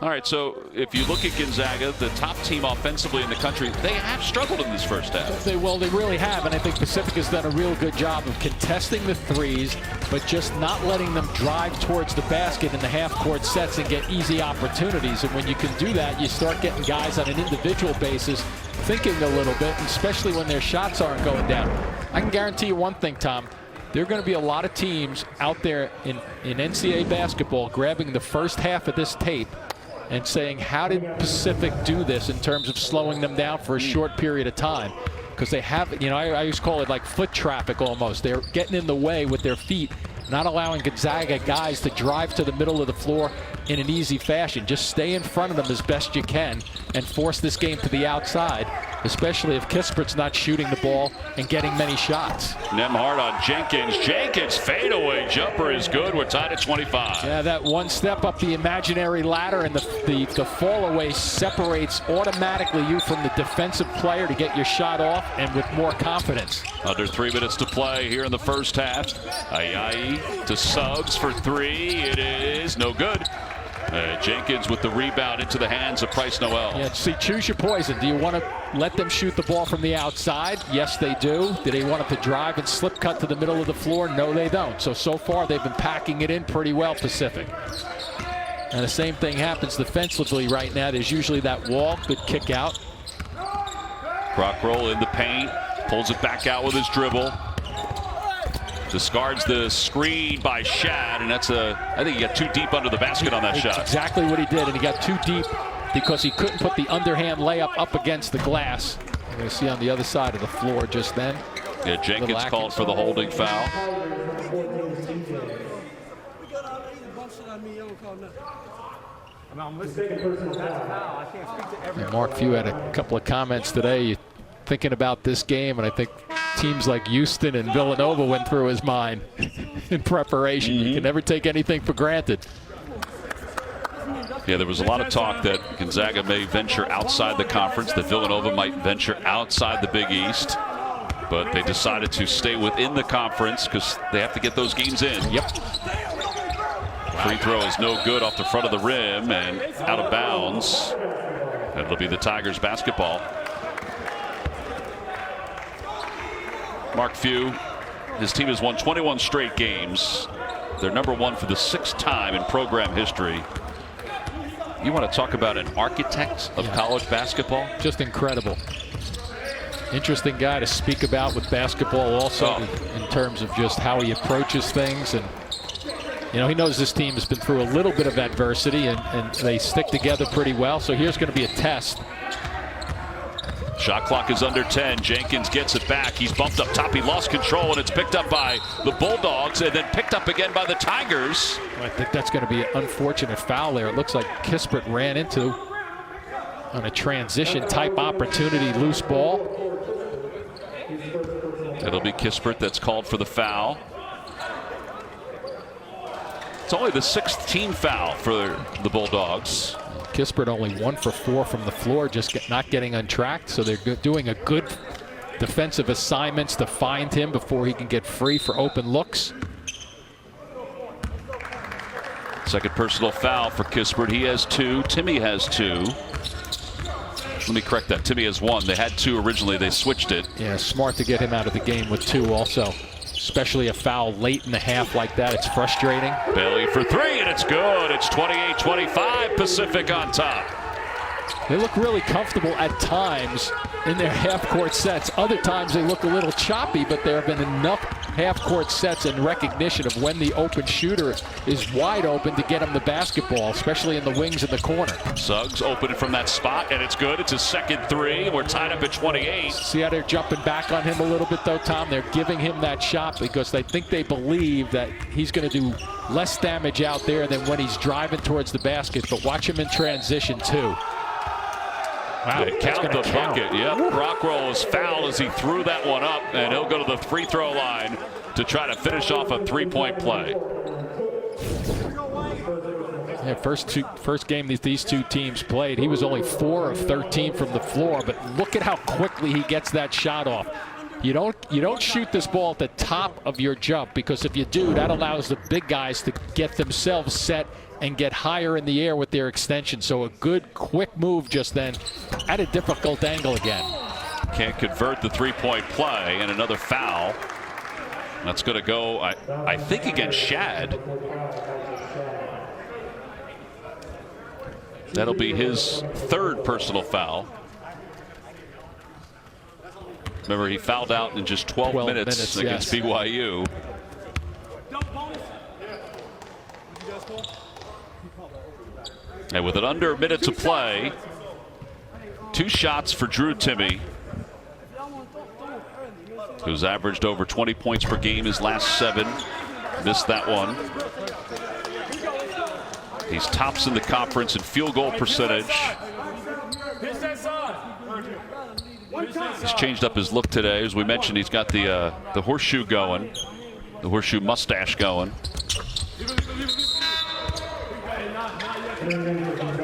S1: All right, so if you look at Gonzaga, the top team offensively in the country, they have struggled in this first half.
S2: They really have, and I think Pacific has done a real good job of contesting the threes, but just not letting them drive towards the basket in the half-court sets and get easy opportunities. And when you can do that, you start getting guys on an individual basis thinking a little bit, especially when their shots aren't going down. I can guarantee you one thing, Tom. There are going to be a lot of teams out there in NCAA basketball grabbing the first half of this tape and saying, how did Pacific do this in terms of slowing them down for a short period of time? Because they have, I used to call it like foot traffic almost. They're getting in the way with their feet, not allowing Gonzaga guys to drive to the middle of the floor in an easy fashion. Just stay in front of them as best you can and force this game to the outside, especially if Kispert's not shooting the ball and getting many shots.
S1: Nemhard on Jenkins. Jenkins fadeaway jumper is good. We're tied at 25.
S2: Yeah, that one step up the imaginary ladder, and the fall away separates automatically you from the defensive player to get your shot off and with more confidence.
S1: Under 3 minutes to play here in the first half. Ayayi to Suggs for 3. It is no good. Jenkins with the rebound into the hands of Price Noel.
S2: Yeah, see, choose your poison. Do you want to let them shoot the ball from the outside? Yes, they do. Do they want them to drive and slip cut to the middle of the floor? No, they don't. So far, they've been packing it in pretty well, Pacific. And the same thing happens defensively right now. There's usually that wall. Good kick out.
S1: Rock roll in the paint. Pulls it back out with his dribble. Discards the screen by Shad, and I think he got too deep under the basket on that shot.
S2: Exactly what he did, and he got too deep because he couldn't put the underhand layup up against the glass. You're going to see on the other side of the floor just then.
S1: Yeah, Jenkins called for the holding foul.
S2: And Mark Few had a couple of comments today thinking about this game, and I think teams like Houston and Villanova went through his mind in preparation. You can never take anything for granted.
S1: Yeah, there was a lot of talk that Gonzaga may venture outside the conference, that Villanova might venture outside the Big East, but they decided to stay within the conference because they have to get those games in.
S2: Yep.
S1: Free throw is no good off the front of the rim and out of bounds. It'll be the Tigers basketball. Mark Few, his team has won 21 straight games. They're #1 for the 6th time in program history. You want to talk about an architect of college basketball?
S2: Just incredible. Interesting guy to speak about with basketball also in terms of just how he approaches things. And, you know, he knows this team has been through a little bit of adversity, and they stick together pretty well. So here's going to be a test.
S1: Shot clock is under 10. Jenkins gets it back. He's bumped up top. He lost control, and it's picked up by the Bulldogs and then picked up again by the Tigers.
S2: I think that's going to be an unfortunate foul there. It looks like Kispert ran into on a transition type opportunity, loose ball.
S1: It'll be Kispert that's called for the foul. It's only the 6th team foul for the Bulldogs.
S2: Kispert only 1 for 4 from the floor, just not getting untracked. So they're doing a good defensive assignments to find him before he can get free for open looks.
S1: Second personal foul for Kispert. He has 2. Timmy has 2. Let me correct that. Timmy has 1. They had 2 originally. They switched it.
S2: Yeah, smart to get him out of the game with 2 also. Especially a foul late in the half like that. It's frustrating.
S1: Bailey for 3, and it's good. It's 28-25, Pacific on top.
S2: They look really comfortable at times in their half-court sets. Other times they look a little choppy, but there have been enough half-court sets and recognition of when the open shooter is wide open to get him the basketball, especially in the wings in the corner.
S1: Suggs open from that spot, and it's good. It's his second 3. We're tied up at 28.
S2: See how they're jumping back on him a little bit, though, Tom? They're giving him that shot because they think they believe that he's going to do less damage out there than when he's driving towards the basket. But watch him in transition, too. Wow,
S1: they count the bucket. Yep. Rockroll is fouled as he threw that one up, and he'll go to the free throw line to try to finish off a 3-point play.
S2: Yeah, first game these two teams played, he was only 4 of 13 from the floor, but look at how quickly he gets that shot off. You don't shoot this ball at the top of your jump, because if you do, that allows the big guys to get themselves set and get higher in the air with their extension. So a good quick move just then at a difficult angle again.
S1: Can't convert the 3-point play, and another foul. That's going to go, I think, against Shad. That'll be his 3rd personal foul. Remember, he fouled out in just 12 minutes against BYU. And with it under a minute to play, 2 shots for Drew Timme, who's averaged over 20 points per game his last 7. Missed that one. He's tops in the conference in field goal percentage. He's changed up his look today. As we mentioned, he's got the horseshoe going, the horseshoe mustache going.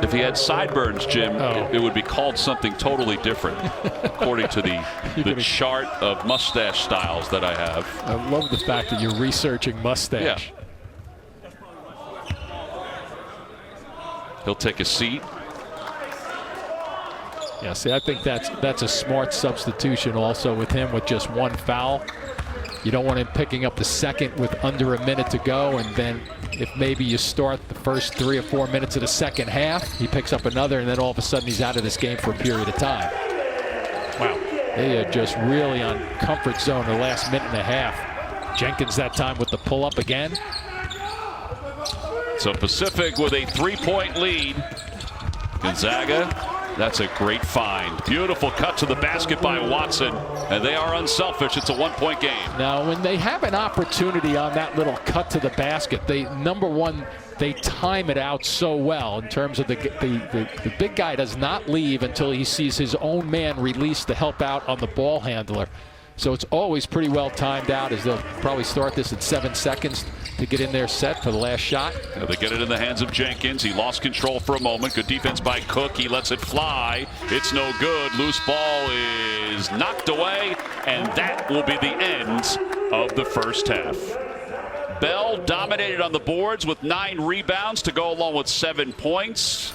S1: If he had sideburns, Jim, it would be called something totally different, according to the chart of mustache styles that I have.
S2: I love the fact that you're researching mustache.
S1: Yeah. He'll take a seat.
S2: Yeah, see, I think that's a smart substitution also with him with just one foul. You don't want him picking up the second with under a minute to go, and then if maybe you start the first 3 or 4 minutes of the second half, he picks up another, and then all of a sudden he's out of this game for a period of time. Wow. They are just really on comfort zone the last minute and a half. Jenkins that time with the pull-up again.
S1: So Pacific with a 3-point lead. Gonzaga. That's a great find. Beautiful cut to the basket by Watson. And they are unselfish. It's a 1-point game.
S2: Now, when they have an opportunity on that little cut to the basket, number one, they time it out so well in terms of the big guy does not leave until he sees his own man release to help out on the ball handler. So it's always pretty well timed out, as they'll probably start this at 7 seconds to get in there set for the last shot.
S1: They get it in the hands of Jenkins. He lost control for a moment. Good defense by Cook. He lets it fly. It's no good. Loose ball is knocked away, and that will be the end of the first half. Bell dominated on the boards with 9 rebounds to go along with 7 points.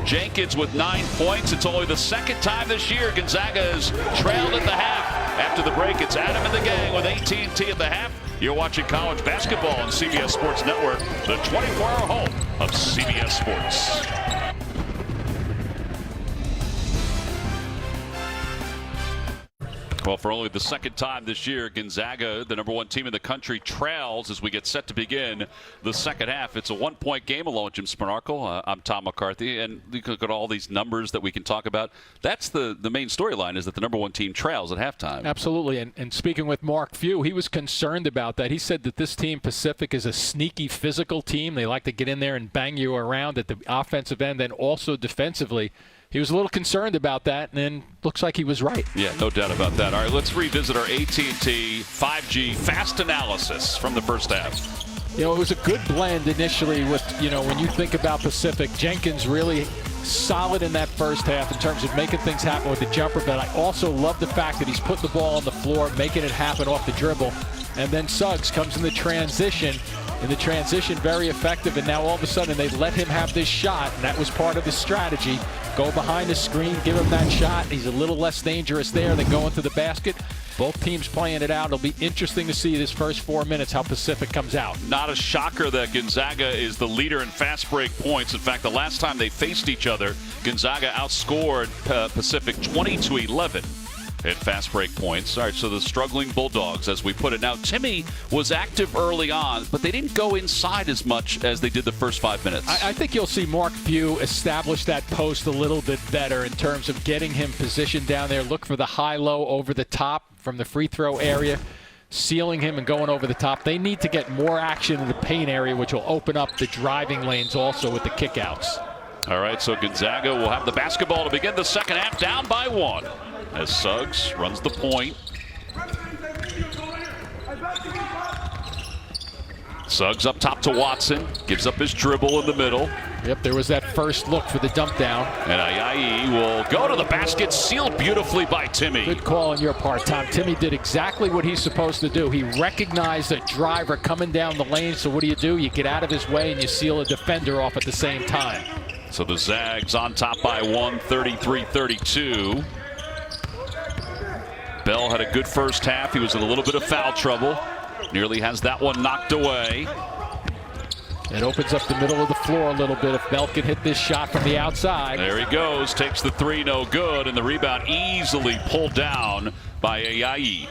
S1: Jenkins with 9 points. It's only the second time this year Gonzaga has trailed at the half. After the break, it's Adam and the gang with AT&T at the half. You're watching college basketball on CBS Sports Network, the 24-hour home of CBS Sports. Well, for only the second time this year, Gonzaga, the #1 team in the country, trails as we get set to begin the second half. It's a 1-point game along with Jim Spanarkel. I'm Tom McCarthy, and you look at all these numbers that we can talk about. That's the main storyline, is that the #1 team trails at halftime. Absolutely,
S2: and speaking with Mark Few, he was concerned about that. He said that this team, Pacific, is a sneaky physical team. They like to get in there and bang you around at the offensive end and also defensively. He was a little concerned about that, and then looks like he was right.
S1: Yeah, no doubt about that. All right, let's revisit our AT&T 5G fast analysis from the first half.
S2: You know, it was a good blend initially with, when you think about Pacific, Jenkins really solid in that first half in terms of making things happen with the jumper, but I also love the fact that he's putting the ball on the floor, making it happen off the dribble. And then Suggs comes in the transition. Very effective, and now all of a sudden they let him have this shot, and that was part of the strategy. Go behind the screen, give him that shot. He's a little less dangerous there than going to the basket. Both teams playing it out. It'll be interesting to see this first 4 minutes how Pacific comes out.
S1: Not a shocker that Gonzaga is the leader in fast break points. In fact, the last time they faced each other, Gonzaga outscored Pacific 20-11. At fast break points. All right, so the struggling Bulldogs, as we put it. Now, Timmy was active early on, but they didn't go inside as much as they did the first 5 minutes.
S2: I think you'll see Mark Few establish that post a little bit better in terms of getting him positioned down there. Look for the high-low over the top from the free throw area, sealing him and going over the top. They need to get more action in the paint area, which will open up the driving lanes also with the kickouts.
S1: All right, so Gonzaga will have the basketball to begin the second half, down by 1. As Suggs runs the point. Suggs up top to Watson. Gives up his dribble in the middle.
S2: Yep, there was that first look for the dump down.
S1: And Ayayi will go to the basket, sealed beautifully by Timmy.
S2: Good call on your part, Tom. Timmy did exactly what he's supposed to do. He recognized a driver coming down the lane, so what do? You get out of his way and you seal a defender off at the same time.
S1: So the Zags on top by 1, 33-32. Bell had a good first half. He was in a little bit of foul trouble. Nearly has that one knocked away.
S2: It opens up the middle of the floor a little bit if Bell can hit this shot from the outside.
S1: There he goes. Takes the 3, no good. And the rebound easily pulled down by Ayayi.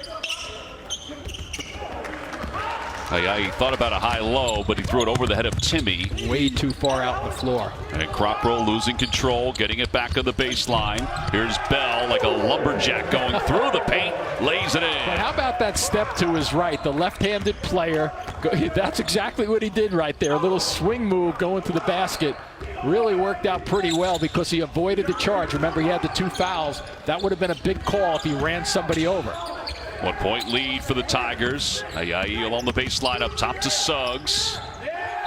S1: Ayayi thought about a high-low, but he threw it over the head of Timmy.
S2: Way too far out on the floor.
S1: And Crockroll losing control, getting it back on the baseline. Here's Bell like a lumberjack going through the paint, lays it in.
S2: But how about that step to his right? The left-handed player, that's exactly what he did right there. A little swing move going to the basket. Really worked out pretty well because he avoided the charge. Remember, he had the 2 fouls. That would have been a big call if he ran somebody over.
S1: 1-point lead for the Tigers. Ayayi along the baseline up top to Suggs.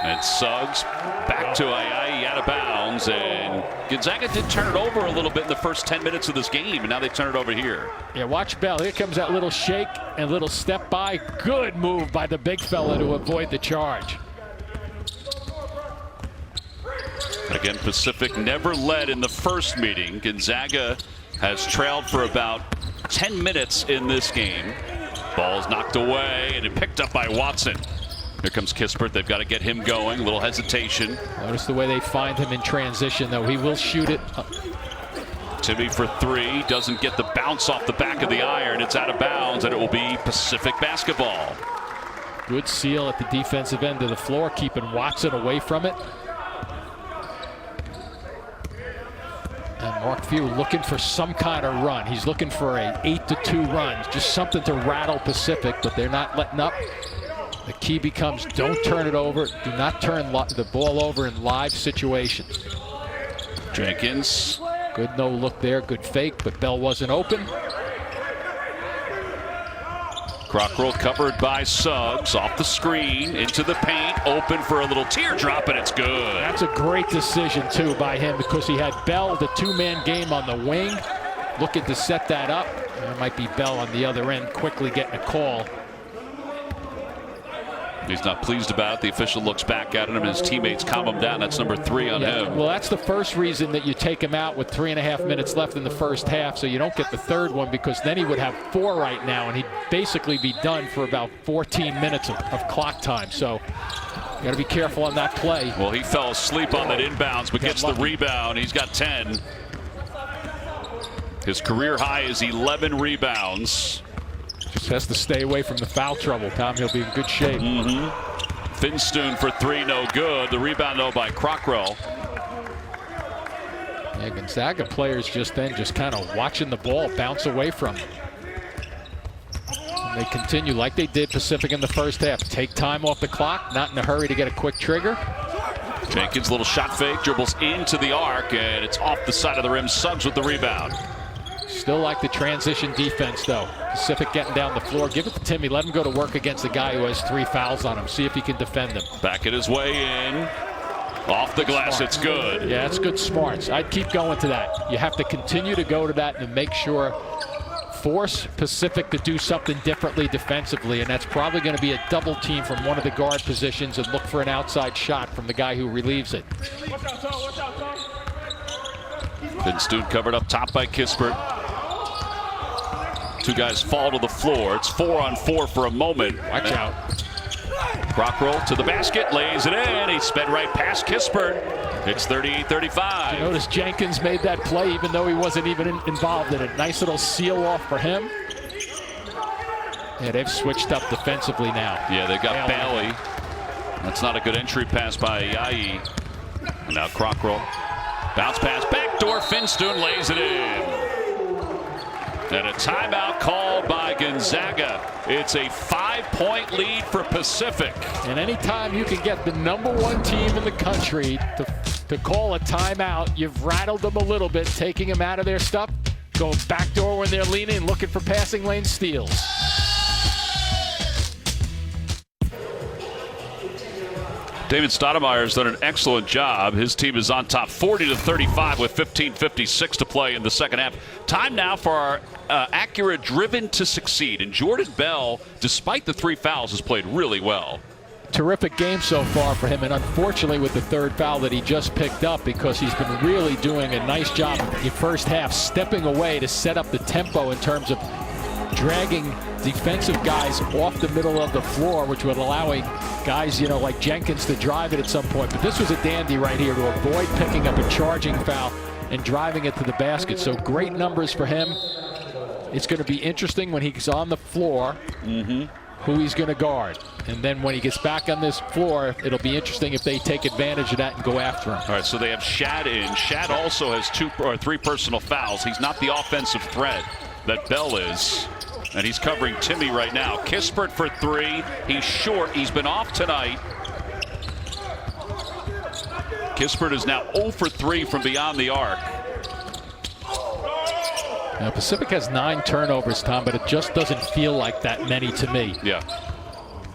S1: And Suggs back to Ayayi out of bounds. And Gonzaga did turn it over a little bit in the first 10 minutes of this game, and now they turn it over here.
S2: Yeah, watch Bell. Here comes that little shake and little step by. Good move by the big fella to avoid the charge.
S1: Again, Pacific never led in the first meeting. Gonzaga has trailed for about 10 minutes in this game. Ball's knocked away and it picked up by Watson. Here comes Kispert. They've got to get him going. A little hesitation.
S2: Notice the way they find him in transition, though. He will shoot it.
S1: Timmy for three. Doesn't get the bounce off the back of the iron. It's out of bounds, and it will be Pacific basketball.
S2: Good seal at the defensive end of the floor, keeping Watson away from it. And Mark Few looking for some kind of run. He's looking for a 8-2 run, just something to rattle Pacific, but they're not letting up. The key becomes don't turn it over. Do not turn the ball over in live situations.
S1: Jenkins.
S2: Good no look there, good fake, but Bell wasn't open.
S1: Crockroll covered by Suggs, off the screen, into the paint, open for a little teardrop, and it's good.
S2: That's a great decision, too, by him, because he had Bell, the two-man game on the wing, looking to set that up. There might be Bell on the other end, quickly getting a call.
S1: He's not pleased about it. The official looks back at him, and his teammates calm him down. That's number 3 on him.
S2: Well, that's the first reason that you take him out with 3.5 minutes left in the first half, so you don't get the third one, because then he would have 4 right now, and he'd basically be done for about 14 minutes of clock time. So you got to be careful on that play.
S1: Well, he fell asleep on that inbounds, but gets the rebound. He's got 10. His career high is 11 rebounds.
S2: Just has to stay away from the foul trouble, Tom. He'll be in good shape.
S1: Finstoon for 3, no good. The rebound, though, by Crockroll.
S2: Yeah, Gonzaga players just kind of watching the ball bounce away from them. And they continue like they did Pacific in the first half. Take time off the clock, not in a hurry to get a quick trigger.
S1: Jenkins, little shot fake, dribbles into the arc, and it's off the side of the rim. Suggs with the rebound.
S2: Still like the transition defense, though. Pacific getting down the floor. Give it to Timmy. Let him go to work against the guy who has 3 fouls on him. See if he can defend them.
S1: Back at his way in. Off the glass,
S2: Smart.
S1: It's good.
S2: Yeah, it's good smarts. I'd keep going to that. You have to continue to go to that and make sure, force Pacific to do something differently defensively, and that's probably going to be a double team from one of the guard positions and look for an outside shot from the guy who relieves it.
S1: Finstoon covered up top by Kispert. 2 guys fall to the floor. It's 4-on-4 for a moment.
S2: Watch out.
S1: Crockroll to the basket, lays it in. He sped right past Kispert. It's 38-35.
S2: Notice Jenkins made that play even though he wasn't even involved in it. Nice little seal off for him. Yeah, they've switched up defensively now.
S1: Yeah, they got Bailey. That's not a good entry pass by Yayi. And now Crockroll. Bounce pass, backdoor. Finstoon lays it in. And a timeout called by Gonzaga. It's a 5-point lead for Pacific.
S2: And anytime you can get the #1 team in the country to call a timeout, you've rattled them a little bit, taking them out of their stuff, go backdoor when they're leaning, looking for passing lane steals.
S1: David Stoudemire's done an excellent job. His team is on top 40-35 with 15:56 to play in the second half. Time now for our accurate driven to succeed. And Jordan Bell, despite the 3 fouls, has played really well.
S2: Terrific game so far for him, and unfortunately with the 3rd foul that he just picked up, because he's been really doing a nice job in the first half, stepping away to set up the tempo in terms of dragging defensive guys off the middle of the floor, which would allow guys, like Jenkins to drive it at some point. But this was a dandy right here to avoid picking up a charging foul and driving it to the basket. So great numbers for him. It's going to be interesting when he's on the floor who he's going to guard. And then when he gets back on this floor, it'll be interesting if they take advantage of that and go after him.
S1: All right, so they have Shad in. Shad also has 2 or 3 personal fouls. He's not the offensive threat that Bell is. And he's covering Timmy right now. Kispert for 3. He's short. He's been off tonight. Kispert is now 0 for 3 from beyond the arc.
S2: Now, Pacific has 9 turnovers, Tom, but it just doesn't feel like that many to me.
S1: Yeah.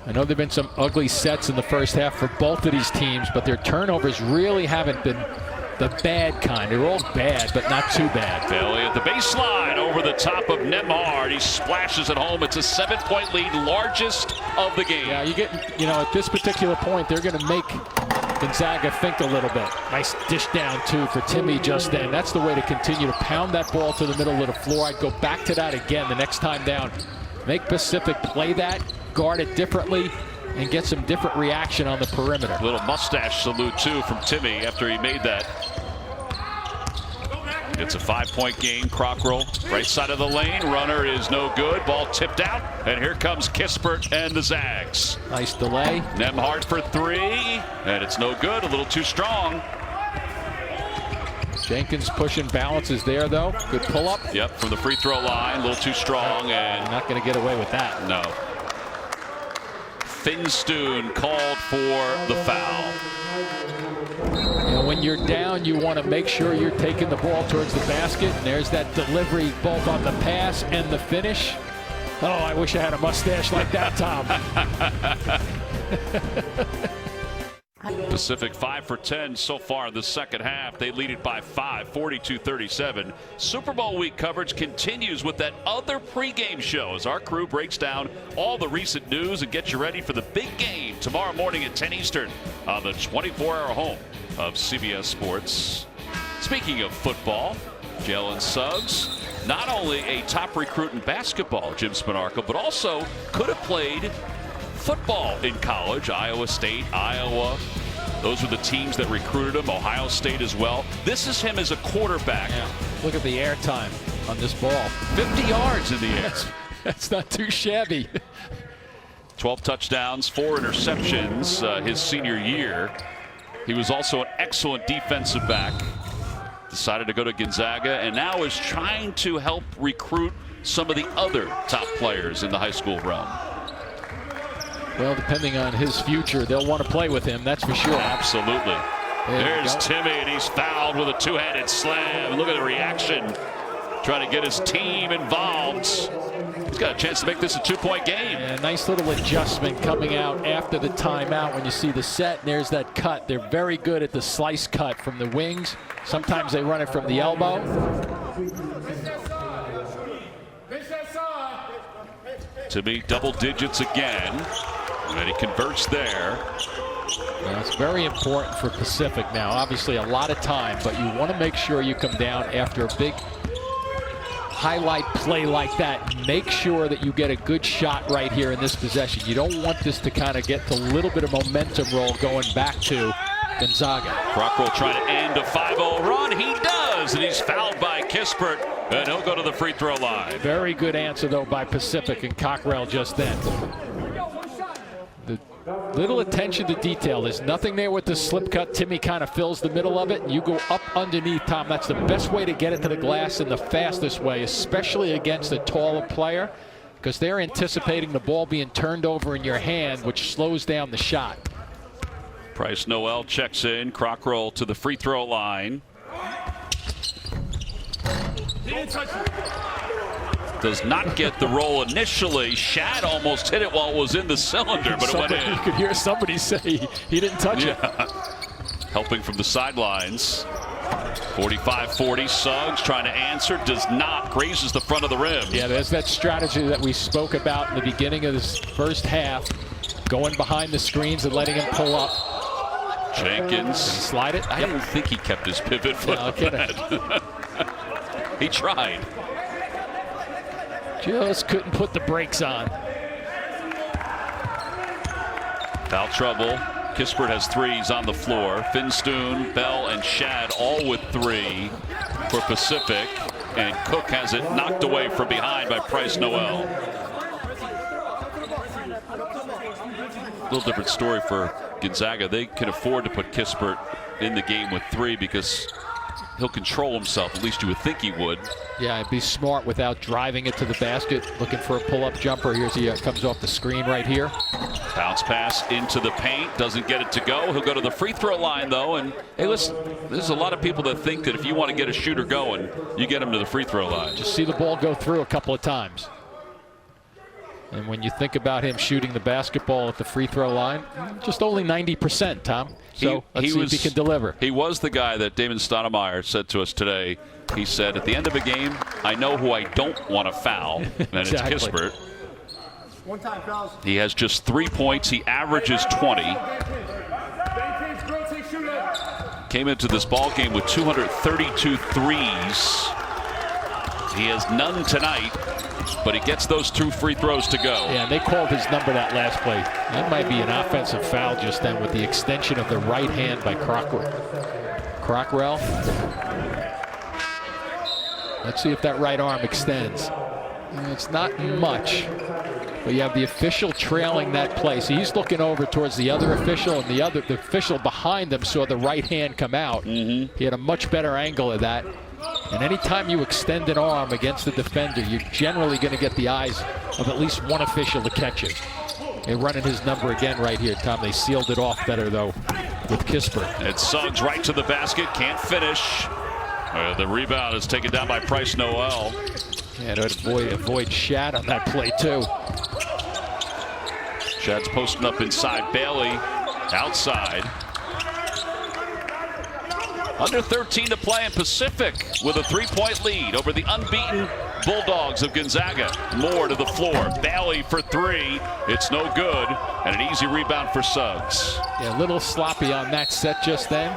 S2: I know there have been some ugly sets in the first half for both of these teams, but their turnovers really haven't been the bad kind. They're all bad, but not too bad.
S1: Bailey at the baseline over the top of Nemhard. He splashes it home. It's a 7-point lead, largest of the game.
S2: Yeah, you get, at this particular point, they're going to make Gonzaga think a little bit. Nice dish down, too, for Timmy just then. That's the way to continue to pound that ball to the middle of the floor. I'd go back to that again the next time down. Make Pacific play that, guard it differently, and get some different reaction on the perimeter.
S1: Little mustache salute, too, from Timmy after he made that. It's a 5-point game. Crockroll, right side of the lane. Runner is no good. Ball tipped out. And here comes Kispert and the Zags.
S2: Nice delay.
S1: Nemhart for three. And it's no good. A little too strong.
S2: Jenkins pushing balances there, though. Good pull-up.
S1: Yep, from the free throw line. A little too strong. And
S2: you're not going to get away with that.
S1: No. Finstoon called for the foul.
S2: When you're down, you want to make sure you're taking the ball towards the basket. And there's that delivery both on the pass and the finish. Oh, I wish I had a mustache like that, Tom.
S1: Pacific 5 for 10 so far in the second half. They lead it by 5, 42-37. Super Bowl week coverage continues with that other pregame show as our crew breaks down all the recent news and gets you ready for the big game tomorrow morning at 10 Eastern on the 24-hour home of CBS Sports. Speaking of football, Jalen Suggs, not only a top recruit in basketball, Jim Spanarkel, but also could have played football in college. Iowa State, Iowa. Those were the teams that recruited him. Ohio State as well. This is him as a quarterback.
S2: Yeah. Look at the air time on this ball.
S1: 50 yards in the air.
S2: That's not too shabby.
S1: 12 touchdowns, 4 interceptions his senior year. He was also an excellent defensive back. Decided to go to Gonzaga and now is trying to help recruit some of the other top players in the high school realm.
S2: Well, depending on his future, they'll want to play with him, that's for sure.
S1: Absolutely. There's Timmy, and he's fouled with a two-handed slam. Look at the reaction. Trying to get his team involved. He's got a chance to make this a 2-point game.
S2: Yeah, nice little adjustment coming out after the timeout when you see the set. And there's that cut. They're very good at the slice cut from the wings. Sometimes they run it from the elbow.
S1: Timmy double digits again. And he converts there.
S2: Well, it's very important for Pacific now. Obviously a lot of time, but you want to make sure you come down after a big highlight play like that. Make sure that you get a good shot right here in this possession. You don't want this to kind of get a little bit of momentum roll going back to Gonzaga.
S1: Crockroll trying to end a 5-0 run. He does, and he's fouled by Kispert, and he'll go to the free throw line.
S2: Very good answer, though, by Pacific and Cockrell just then. The little attention to detail. There's nothing there with the slip cut. Timmy kind of fills the middle of it, and you go up underneath, Tom. That's the best way to get it to the glass and the fastest way, especially against a taller player, because they're anticipating the ball being turned over in your hand, which slows down the shot.
S1: Price Noel checks in. Crockroll to the free throw line. Does not get the roll initially. Shad almost hit it while it was in the cylinder, but it went in.
S2: You could hear somebody say he didn't touch it.
S1: Helping from the sidelines. 45-40. Suggs trying to answer. Does not. Grazes the front of the rim.
S2: Yeah, there's that strategy that we spoke about in the beginning of this first half. Going behind the screens and letting him pull up.
S1: Jenkins.
S2: Slide it.
S1: I didn't think he kept his pivot foot on that. He tried.
S2: Just couldn't put the brakes on.
S1: Foul trouble. Kispert has threes on the floor. Finstoon, Bell, and Shad all with three for Pacific. And Cook has it knocked away from behind by Price Noel. A little different story for Gonzaga. They can afford to put Kispert in the game with three because he'll control himself. At least you would think he would.
S2: Yeah, be smart without driving it to the basket. Looking for a pull-up jumper. Here's he comes off the screen right here.
S1: Bounce pass into the paint. Doesn't get it to go. He'll go to the free throw line, though. And, hey, listen, there's a lot of people that think that if you want to get a shooter going, you get him to the free throw line.
S2: Just see the ball go through a couple of times. And when you think about him shooting the basketball at the free throw line, just only 90%, Tom. So let's see if he can deliver.
S1: He was the guy that Damon Stoudemire said to us today. He said, at the end of a game, I know who I don't want to foul, and
S2: Exactly.
S1: it's Kispert. He has just 3 points. He averages 20. came into this ball game with 232 threes. He has none tonight, but he gets those 2 free throws to go.
S2: Yeah, and they called his number that last play. That might be an offensive foul just then with the extension of the right hand by Crockrell. Let's see if that right arm extends. It's not much, but you have the official trailing that play. So he's looking over towards the other official, and the official behind them saw the right hand come out. He had a much better angle of that. And anytime you extend an arm against the defender, you're generally going to get the eyes of at least one official to catch it. They're running his number again right here, Tom. They sealed it off better, though, with Kispert.
S1: And Suggs right to the basket, can't finish. The rebound is taken down by Price Noel.
S2: Yeah, to avoid Shad on that play, too.
S1: Shad's posting up inside. Bailey outside. Under 13 to play in Pacific with a 3-point lead over the unbeaten Bulldogs of Gonzaga. Moore to the floor. Bailey for 3. It's no good. And an easy rebound for Suggs.
S2: Yeah, a little sloppy on that set just then.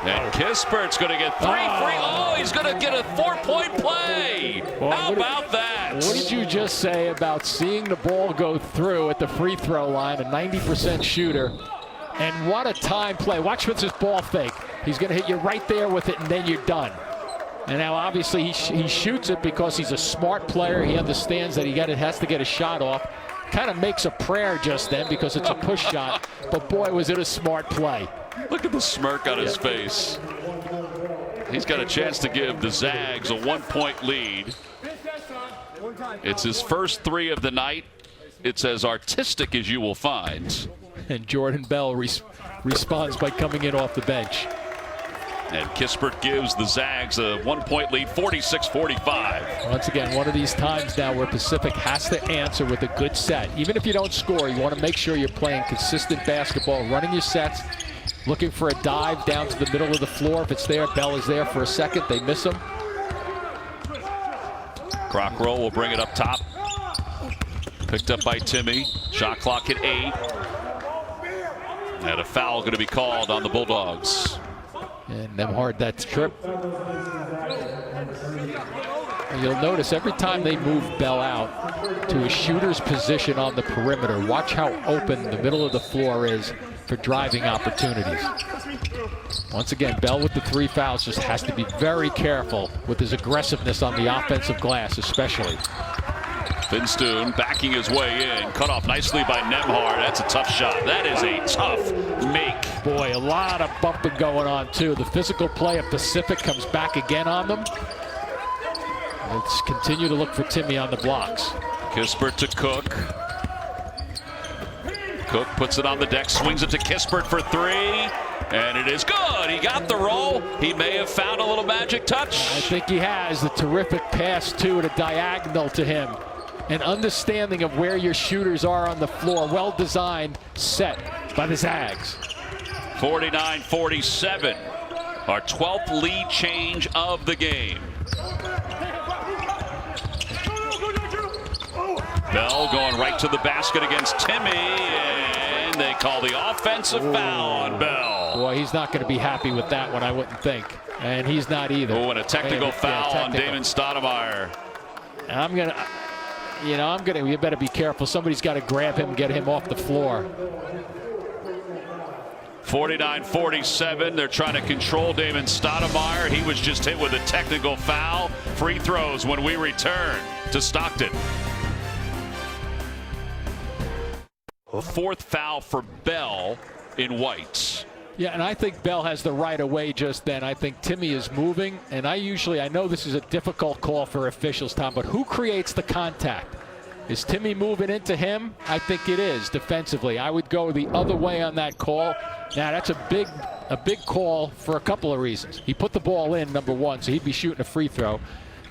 S1: And Kispert's going to get 3 free. Oh, he's going to get a 4-point play.
S2: Well,
S1: how about that?
S2: What did you just say about seeing the ball go through at the free throw line, a 90% shooter? And what a time play. Watch what's this ball fake. He's going to hit you right there with it, and then you're done. And now, obviously, he shoots it because he's a smart player. He understands that has to get a shot off. Kind of makes a prayer just then because it's a push shot. But, boy, was it a smart play.
S1: Look at the smirk on his face. He's got a chance to give the Zags a 1-point lead. It's his first 3 of the night. It's as artistic as you will find.
S2: And Jordan Bell responds by coming in off the bench.
S1: And Kispert gives the Zags a 1-point lead, 46-45.
S2: Once again, one of these times now where Pacific has to answer with a good set. Even if you don't score, you want to make sure you're playing consistent basketball, running your sets, looking for a dive down to the middle of the floor. If it's there, Bell is there for a second. They miss him.
S1: Crockrell will bring it up top. Picked up by Timmy. Shot clock at 8. And a foul going to be called on the Bulldogs.
S2: And Nemhard, that trip. You'll notice every time they move Bell out to a shooter's position on the perimeter, watch how open the middle of the floor is for driving opportunities. Once again, Bell with the 3 fouls just has to be very careful with his aggressiveness on the offensive glass, especially.
S1: Finstoon backing his way in. Cut off nicely by Nemhard. That's a tough shot. That is a tough make.
S2: Boy, a lot of bumping going on, too. The physical play of Pacific comes back again on them. Let's continue to look for Timmy on the blocks.
S1: Kispert to Cook. Cook puts it on the deck, swings it to Kispert for 3. And it is good. He got the roll. He may have found a little magic touch.
S2: I think he has. The terrific pass, too, at a diagonal to him. An understanding of where your shooters are on the floor. Well designed set by the Zags.
S1: 49-47. Our 12th lead change of the game. Bell going right to the basket against Timmy. And they call the offensive foul on Bell.
S2: Boy, he's not going to be happy with that one, I wouldn't think. And he's not either.
S1: Oh, and a technical foul on Damon Stoudemire.
S2: You better be careful. Somebody's got to grab him and get him off the floor.
S1: 49-47. They're trying to control Damon Stoudemire. He was just hit with a technical foul. Free throws when we return to Stockton. A 4th foul for Bell in white.
S2: Yeah, and I think Bell has the right of way just then. I think Timmy is moving, and I know this is a difficult call for officials, Tom, but who creates the contact? Is Timmy moving into him? I think it is defensively. I would go the other way on that call. Now, that's a big call for a couple of reasons. He put the ball in, number 1, so he'd be shooting a free throw.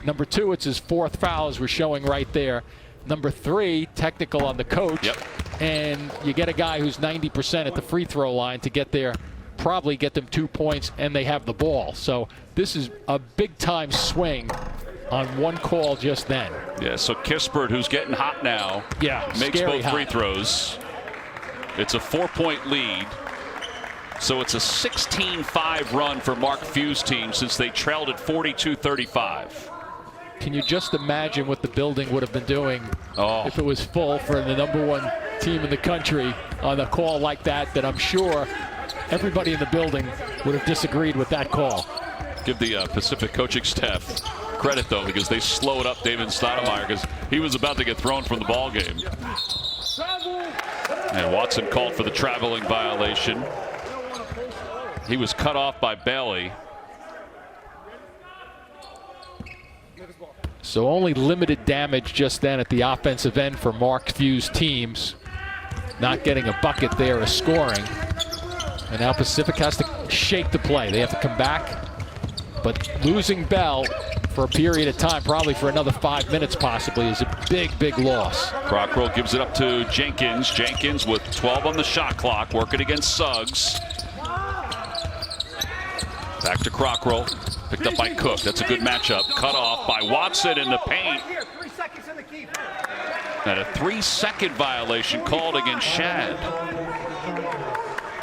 S2: Number 2, it's his 4th foul, as we're showing right there. Number 3, technical on the coach.
S1: Yep.
S2: And you get a guy who's 90% at the free throw line to get there, probably get them 2 points, and they have the ball. So this is a big-time swing on one call just then.
S1: Yeah, so Kispert, who's getting hot now,
S2: yeah,
S1: makes both
S2: hot.
S1: free throws. It's a 4-point lead. So it's a 16-5 run for Mark Few's team since they trailed at 42-35.
S2: Can you just imagine what the building would have been doing if it was full for the #1 team in the country on a call like that? That I'm sure everybody in the building would have disagreed with that call.
S1: Give the Pacific coaching staff credit, though, because they slowed up David Stoudemire because he was about to get thrown from the ball game. And Watson called for the traveling violation. He was cut off by Bailey.
S2: So only limited damage just then at the offensive end for Mark Few's teams. Not getting a bucket there is scoring. And now Pacific has to shake the play. They have to come back. But losing Bell for a period of time, probably for another 5 minutes possibly, is a big, big loss.
S1: Crockrell gives it up to Jenkins. Jenkins with 12 on the shot clock, working against Suggs. Back to Crockrell. Picked up by Cook. That's a good matchup. Cut off by Watson in the paint. And a 3-second violation called against Shad.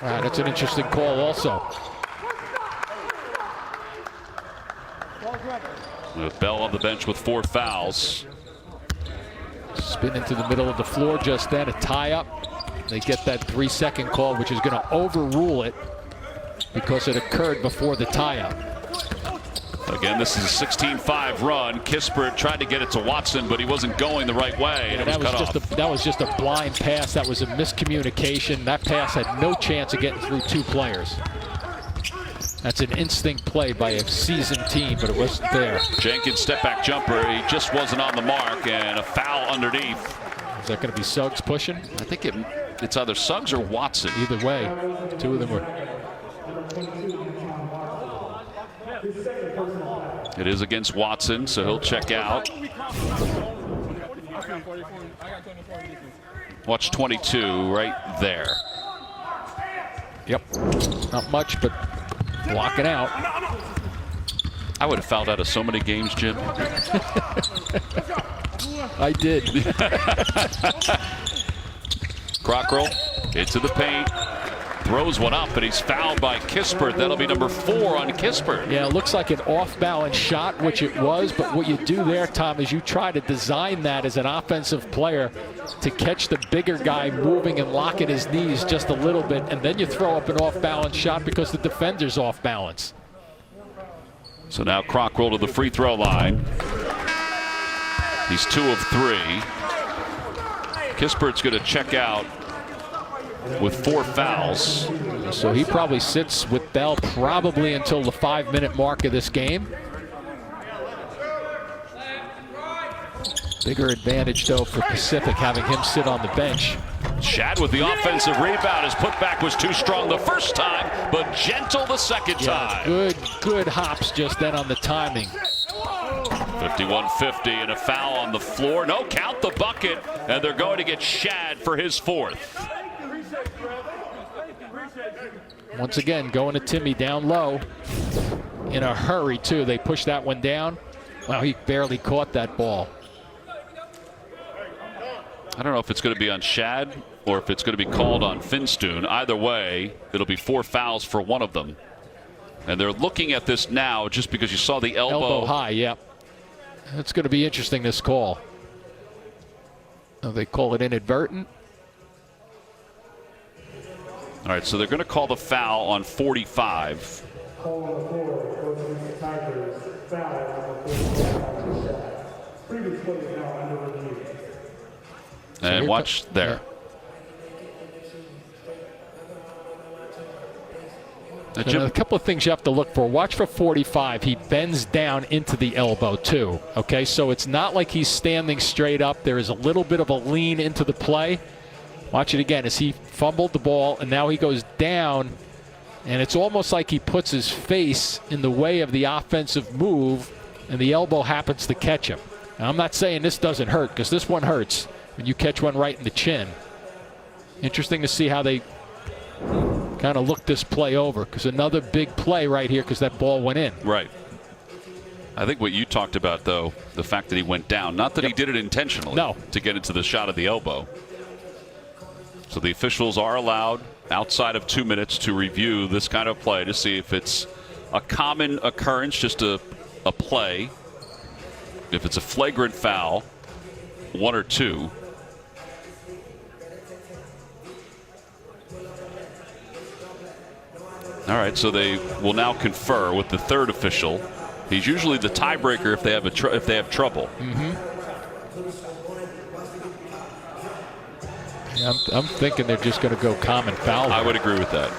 S2: That's an interesting call also.
S1: With Bell on the bench with 4 fouls.
S2: Spin into the middle of the floor just then, a tie-up. They get that 3-second call, which is going to overrule it because it occurred before the tie-up.
S1: Again, this is a 16-5 run. Kispert tried to get it to Watson, but he wasn't going the right way. And
S2: that was just a blind pass. That was a miscommunication. That pass had no chance of getting through 2 players. That's an instinct play by a seasoned team, but it wasn't there.
S1: Jenkins step-back jumper. He just wasn't on the mark, and a foul underneath.
S2: Is that going to be Suggs pushing?
S1: I think it's either Suggs or Watson.
S2: Either way, 2 of them were.
S1: It is against Watson, so he'll check out. Watch 22 right there.
S2: Yep. Not much, but blocking out.
S1: I would have fouled out of so many games, Jim.
S2: I did.
S1: Crockrell into the paint. Throws one up, but he's fouled by Kispert. That'll be number 4 on Kispert.
S2: Yeah, it looks like an off-balance shot, which it was, but what you do there, Tom, is you try to design that as an offensive player to catch the bigger guy moving and locking his knees just a little bit, and then you throw up an off-balance shot because the defender's off balance.
S1: So now Crockrell to the free throw line. He's 2 of 3. Kispert's going to check out with 4 fouls.
S2: So he probably sits with Bell probably until the 5-minute mark of this game. Bigger advantage, though, for Pacific having him sit on the bench.
S1: Shad with the offensive rebound. His putback was too strong the first time, but gentle the second time.
S2: Good hops just then on the timing.
S1: 51-50 and a foul on the floor. No, count the bucket, and they're going to get Shad for his 4th.
S2: Once again, going to Timmy down low. In a hurry, too. They push that one down. Wow, he barely caught that ball.
S1: I don't know if it's going to be on Shad or if it's going to be called on Finstoon. Either way, it'll be 4 fouls for one of them. And they're looking at this now just because you saw the elbow.
S2: Elbow high, yep. It's going to be interesting, this call. They call it inadvertent.
S1: All right, so they're going to call the foul on 45. And watch there.
S2: A couple of things you have to look for. Watch for 45. He bends down into the elbow, too. Okay, so it's not like he's standing straight up. There is a little bit of a lean into the play. Watch it again as he fumbled the ball, and now he goes down, and it's almost like he puts his face in the way of the offensive move, and the elbow happens to catch him. Now, I'm not saying this doesn't hurt, because this one hurts when you catch one right in the chin. Interesting to see how they kind of look this play over, because another big play right here because that ball went in.
S1: Right. I think what you talked about, though, the fact that he went down, not that he did it intentionally.
S2: No.
S1: To get into the shot of the elbow. So the officials are allowed outside of 2 minutes to review this kind of play to see if it's a common occurrence, just a play. If it's a flagrant foul, 1 or 2. All right, so they will now confer with the third official. He's usually the tiebreaker if they have trouble.
S2: Yeah, I'm thinking they're just going to go common foul.
S1: I would agree with that.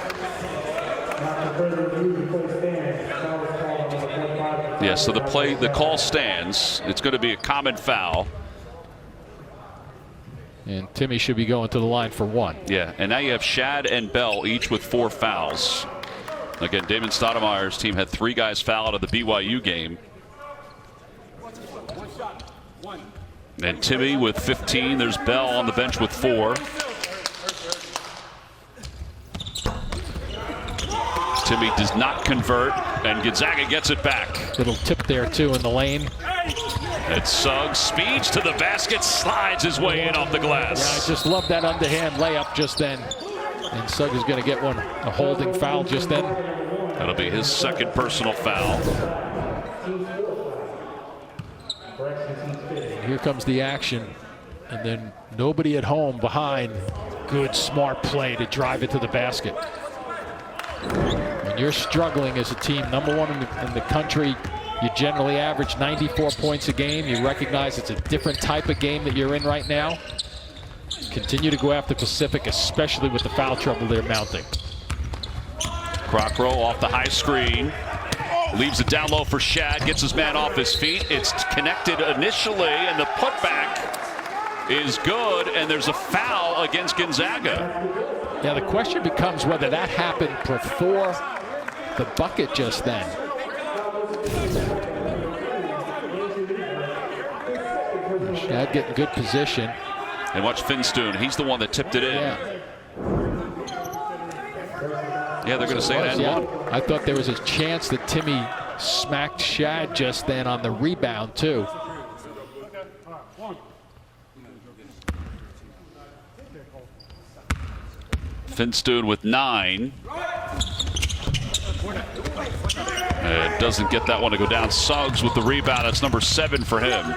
S1: Yeah, so the call stands. It's going to be a common foul.
S2: And Timmy should be going to the line for 1.
S1: Yeah, and now you have Shad and Bell each with 4 fouls. Again, Damon Stoudemire's team had 3 guys foul out of the BYU game. And Timmy with 15. There's Bell on the bench with 4. Timmy does not convert, and Gonzaga gets it back.
S2: Little tip there, too, in the lane.
S1: And Suggs speeds to the basket, slides his way in off the glass.
S2: Yeah, I just love that underhand layup just then. And Suggs is going to get a holding foul just then.
S1: That'll be his second personal foul.
S2: Here comes the action. And then nobody at home behind. Good, smart play to drive it to the basket. When you're struggling as a team, #1 in the country, you generally average 94 points a game. You recognize it's a different type of game that you're in right now. Continue to go after Pacific, especially with the foul trouble they're mounting.
S1: Crockrow off the high screen. Leaves it down low for Shad. Gets his man off his feet. It's connected initially, and the putback is good, and there's a foul against Gonzaga.
S2: Yeah, the question becomes whether that happened before the bucket just then. Shad getting good position.
S1: And watch Finstoon. He's the one that tipped it in. Yeah, they're going to say it and 1.
S2: I thought there was a chance that Timmy smacked Shad just then on the rebound, too.
S1: Finstoon with 9. And doesn't get that one to go down. Suggs with the rebound. That's number 7 for him.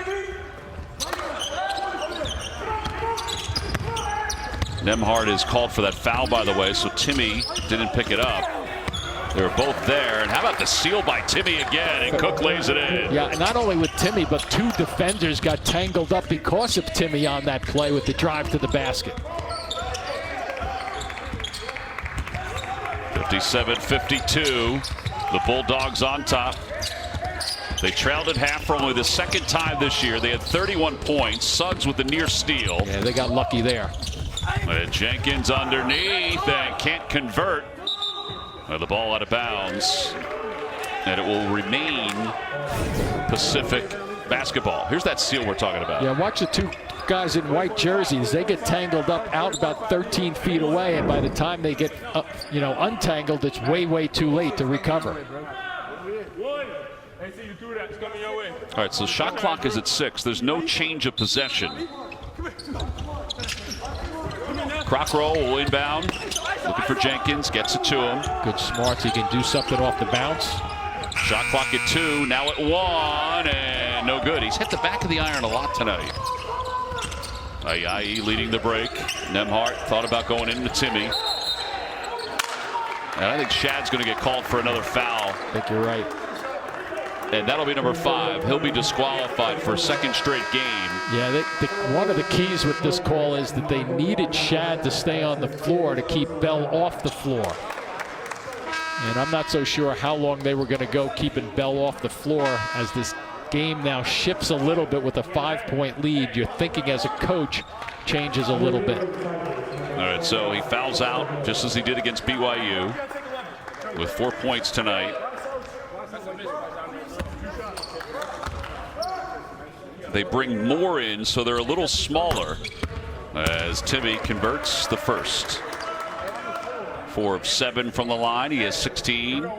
S1: Nembhard is called for that foul, by the way, so Timmy didn't pick it up. They were both there. And how about the steal by Timmy again? And Cook lays it in.
S2: Yeah, not only with Timmy, but 2 defenders got tangled up because of Timmy on that play with the drive to the basket.
S1: 57-52. The Bulldogs on top. They trailed at half for only the second time this year. They had 31 points. Suggs with the near steal.
S2: Yeah, they got lucky there.
S1: And Jenkins underneath and can't convert. The ball out of bounds. And it will remain Pacific basketball. Here's that steal we're talking about.
S2: Yeah, watch the 2 guys in white jerseys. They get tangled up out about 13 feet away, and by the time they get untangled, it's way, way too late to recover.
S1: All right, so shot clock is at 6. There's no change of possession. Crockrow will inbound. Looking for Jenkins. Gets it to him.
S2: Good smarts. He can do something off the bounce.
S1: Shot clock at 2. Now at 1. And no good. He's hit the back of the iron a lot tonight. Ayayi leading the break. Nembhard thought about going into Timmy. And I think Shad's going to get called for another foul.
S2: I think you're right.
S1: And that'll be number 5. He'll be disqualified for a second straight game.
S2: Yeah, one of the keys with this call is that they needed Shad to stay on the floor to keep Bell off the floor. And I'm not so sure how long they were going to go keeping Bell off the floor as this game now shifts a little bit with a 5-point lead. Your thinking as a coach changes a little bit.
S1: All right, so he fouls out just as he did against BYU with 4 points tonight. They bring more in, so they're a little smaller as Timmy converts the first. 4 of 7 from the line. He has 16.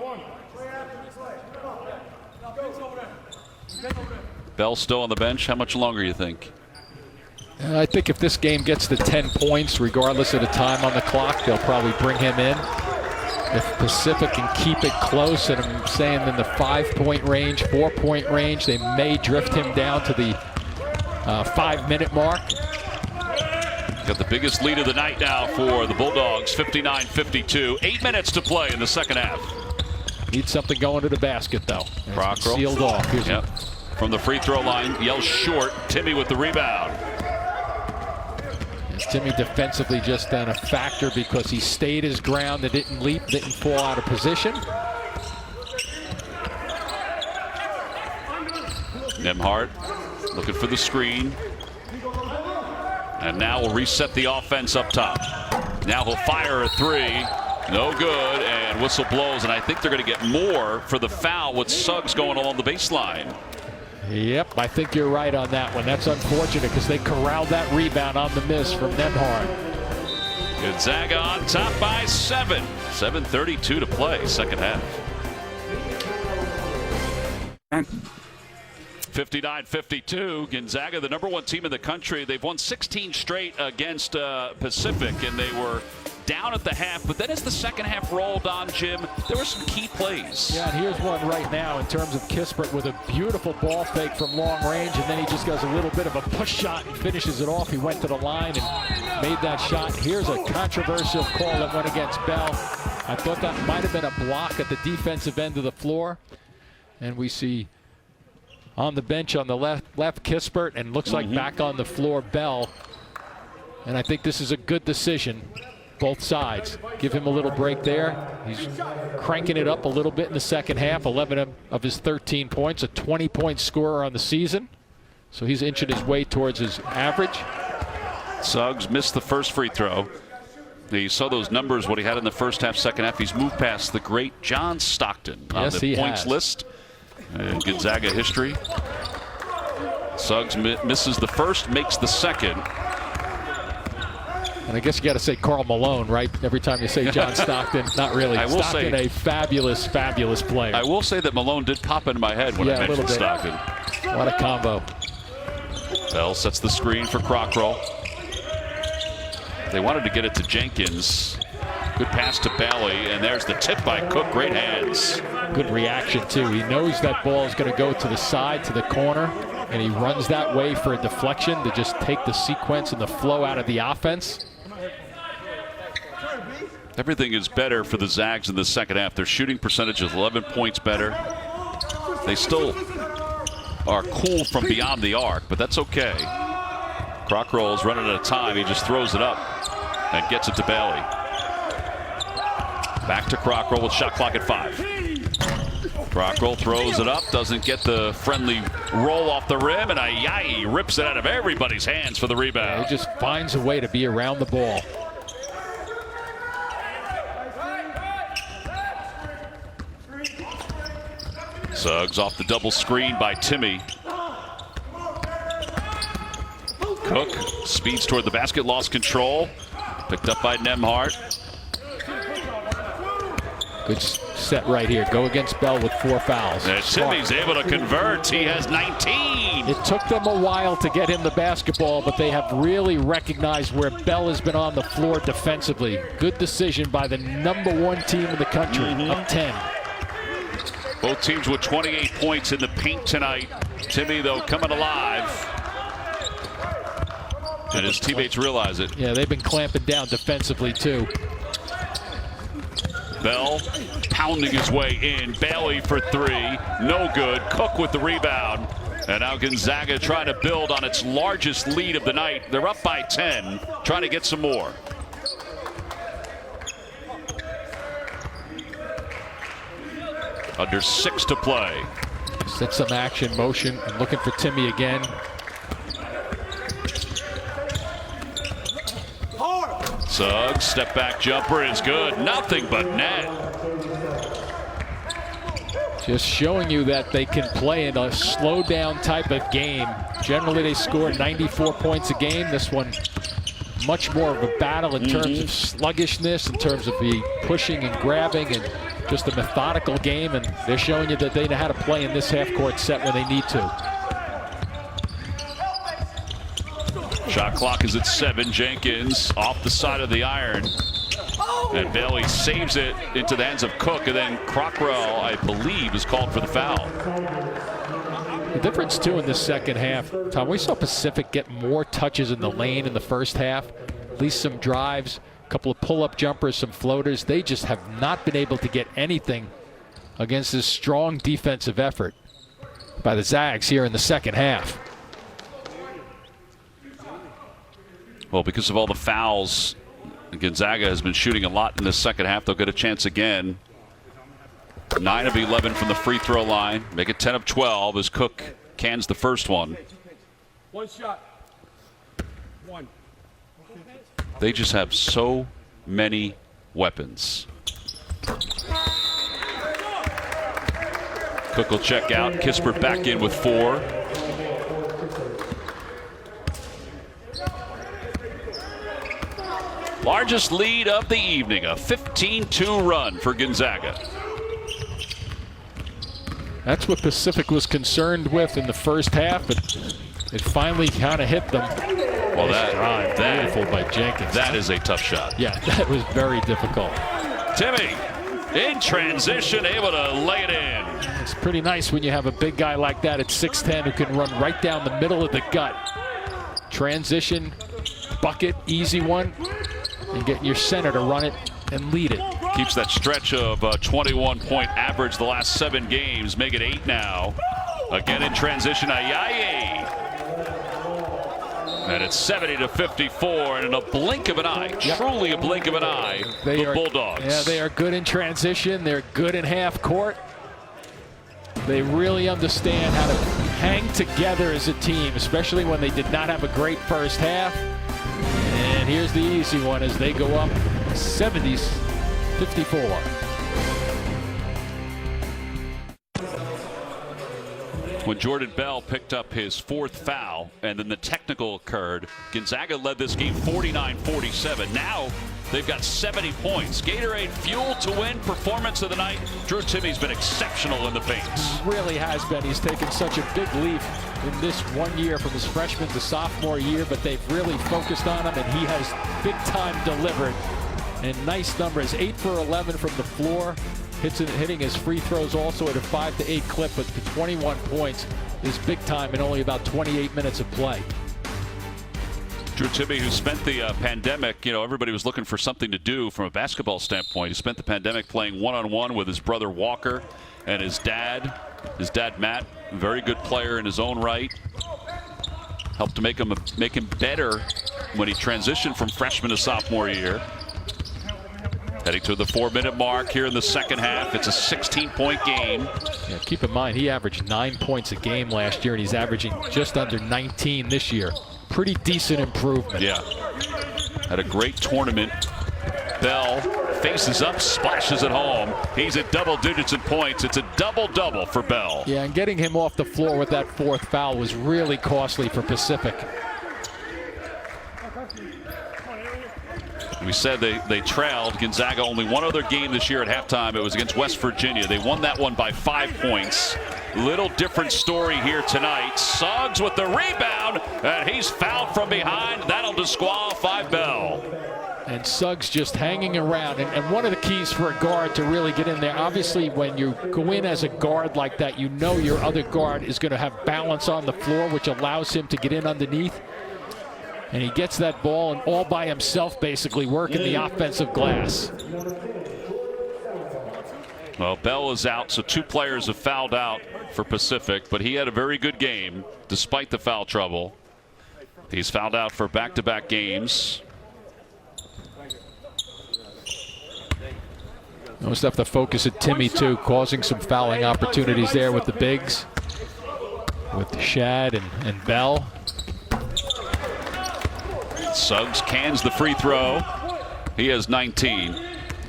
S1: Bell still on the bench. How much longer you think?
S2: I think if this game gets to 10 points, regardless of the time on the clock, they'll probably bring him in. If Pacific can keep it close, and I'm saying in the 5-point range, 4-point range, they may drift him down to the 5-minute mark.
S1: Got the biggest lead of the night now for the Bulldogs, 59-52. 8 minutes to play in the second half.
S2: Need something going to the basket, though.
S1: Crocker
S2: sealed off.
S1: Yep. From the free throw line, yells short. Timmy with the rebound.
S2: Timmy defensively just then a factor because he stayed his ground and didn't leap, didn't fall out of position.
S1: Nemhart looking for the screen. And now we'll reset the offense up top. Now he'll fire a three. No good, and whistle blows, and I think they're going to get more for the foul with Suggs going along the baseline.
S2: Yep, I think you're right on that one. That's unfortunate because they corralled that rebound on the miss from Nemhart.
S1: Gonzaga on top by 7. 7:32 to play, second half. 59-52. Gonzaga, the #1 team in the country. They've won 16 straight against Pacific, and they were down at the half. But then as the second half rolled on, Jim, there were some key plays.
S2: Yeah, and here's one right now in terms of Kispert with a beautiful ball fake from long range, and then he just does a little bit of a push shot and finishes it off. He went to the line and made that shot. Here's a controversial call that went against Bell. I thought that might have been a block at the defensive end of the floor. And we see on the bench on the left Kispert, and looks like back on the floor Bell. And I think this is a good decision, both sides. Give him a little break there. He's cranking it up a little bit in the second half. 11 of his 13 points, a 20-point scorer on the season. So he's inching his way towards his average.
S1: Suggs missed the first free throw. You saw those numbers, what he had in the first half, second half. He's moved past the great John Stockton on the points list in Gonzaga history. Suggs misses the first, makes the second.
S2: And I guess you got to say Karl Malone, right? Every time you say John Stockton, not really.
S1: I will
S2: Stockton, a fabulous, fabulous player.
S1: I will say that Malone did pop into my head when I mentioned Stockton.
S2: What a combo.
S1: Bell sets the screen for Crockroll. They wanted to get it to Jenkins. Good pass to Bailey, and there's the tip by Cook. Great hands.
S2: Good reaction, too. He knows that ball is going to go to the side, to the corner, and he runs that way for a deflection to just take the sequence and the flow out of the offense.
S1: Everything is better for the Zags in the second half. Their shooting percentage is 11 points better. They still are cool from beyond the arc, but that's okay. Crockroll's running out of time. He just throws it up and gets it to Bailey. Back to Crockroll with shot clock at 5. Crockroll throws it up, doesn't get the friendly roll off the rim, and he rips it out of everybody's hands for the rebound.
S2: Yeah, he just finds a way to be around the ball.
S1: Suggs off the double screen by Timmy. Cook speeds toward the basket, lost control. Picked up by Nemhart.
S2: Good set right here. Go against Bell with 4 fouls.
S1: And Timmy's able to convert. He has 19.
S2: It took them a while to get him the basketball, but they have really recognized where Bell has been on the floor defensively. Good decision by the #1 team in the country, up 10.
S1: Both teams with 28 points in the paint tonight. Timmy, though, coming alive. And his teammates realize it.
S2: Yeah, they've been clamping down defensively, too.
S1: Bell pounding his way in. Bailey for 3. No good. Cook with the rebound. And now Gonzaga trying to build on its largest lead of the night. They're up by 10, trying to get some more. Under 6 to play.
S2: Set some action, motion, and looking for Timmy again.
S1: Suggs, step back jumper is good. Nothing but net.
S2: Just showing you that they can play in a slow down type of game. Generally they score 94 points a game. This one much more of a battle in terms of sluggishness, in terms of the pushing and grabbing, and just a methodical game, and they're showing you that they know how to play in this half-court set when they need to.
S1: Shot clock is at 7. Jenkins off the side of the iron. And Bailey saves it into the hands of Cook, and then Crockrell, I believe, is called for the foul.
S2: The difference, too, in the second half, Tom, we saw Pacific get more touches in the lane in the first half, at least some drives, a couple of pull-up jumpers, some floaters. They just have not been able to get anything against this strong defensive effort by the Zags here in the second half.
S1: Well, because of all the fouls, Gonzaga has been shooting a lot in the second half. They'll get a chance again. 9 of 11 from the free throw line. Make it 10 of 12 as Cook cans the first one.
S4: One shot. One.
S1: They just have so many weapons. Cook will check out. Kispert back in with 4. Largest lead of the evening, a 15-2 run for Gonzaga.
S2: That's what Pacific was concerned with in the first half, but it finally kind of hit them.
S1: Well,
S2: Nice drive, beautiful by Jenkins.
S1: That is a tough shot.
S2: Yeah, that was very difficult.
S1: Timmy in transition, able to lay it in.
S2: It's pretty nice when you have a big guy like that at 6'10" who can run right down the middle of the gut. Transition, bucket, easy one, and get your center to run it and lead it.
S1: Keeps that stretch of 21-point average the last 7 games. Make it 8 now. Again in transition, Ayayi. And it's 70-54, and in a blink of an eye, truly a blink of an eye, the Bulldogs.
S2: Yeah, they are good in transition. They're good in half court. They really understand how to hang together as a team, especially when they did not have a great first half. And here's the easy one as they go up 70-54.
S1: When Jordan Bell picked up his 4th foul and then the technical occurred, Gonzaga led this game 49-47. Now they've got 70 points. Gatorade fuel to win performance of the night. Drew Timmy's been exceptional in the paint.
S2: He really has been. He's taken such a big leap in this 1 year from his freshman to sophomore year, but they've really focused on him, and he has big time delivered. And nice numbers, 8 for 11 from the floor. Hitting his free throws also at a 5 to 8 clip, but the 21 points is big time in only about 28 minutes of play.
S1: Drew Timme, who spent the pandemic, everybody was looking for something to do from a basketball standpoint. He spent the pandemic playing one-on-one with his brother Walker and his dad Matt, very good player in his own right. Helped to make him better when he transitioned from freshman to sophomore year. Heading to the 4-minute mark here in the second half. It's a 16-point game.
S2: Yeah, keep in mind, he averaged 9 points a game last year, and he's averaging just under 19 this year. Pretty decent improvement.
S1: Yeah. Had a great tournament. Bell faces up, splashes it home. He's at double digits in points. It's a double-double for Bell.
S2: Yeah, and getting him off the floor with that 4th foul was really costly for Pacific.
S1: We said they trailed Gonzaga only one other game this year at halftime. It was against West Virginia. They won that one by 5 points. Little different story here tonight. Suggs with the rebound, and he's fouled from behind. That'll disqualify Bell.
S2: And Suggs just hanging around. And one of the keys for a guard to really get in there, obviously when you go in as a guard like that, you know your other guard is going to have balance on the floor, which allows him to get in underneath. And he gets that ball and all by himself basically working the offensive glass.
S1: Well, Bell is out, so 2 players have fouled out for Pacific, but he had a very good game despite the foul trouble. He's fouled out for back-to-back games.
S2: Almost have to focus at Timmy too, causing some fouling opportunities there with the bigs, with Shad and Bell.
S1: Suggs cans the free throw. He has 19.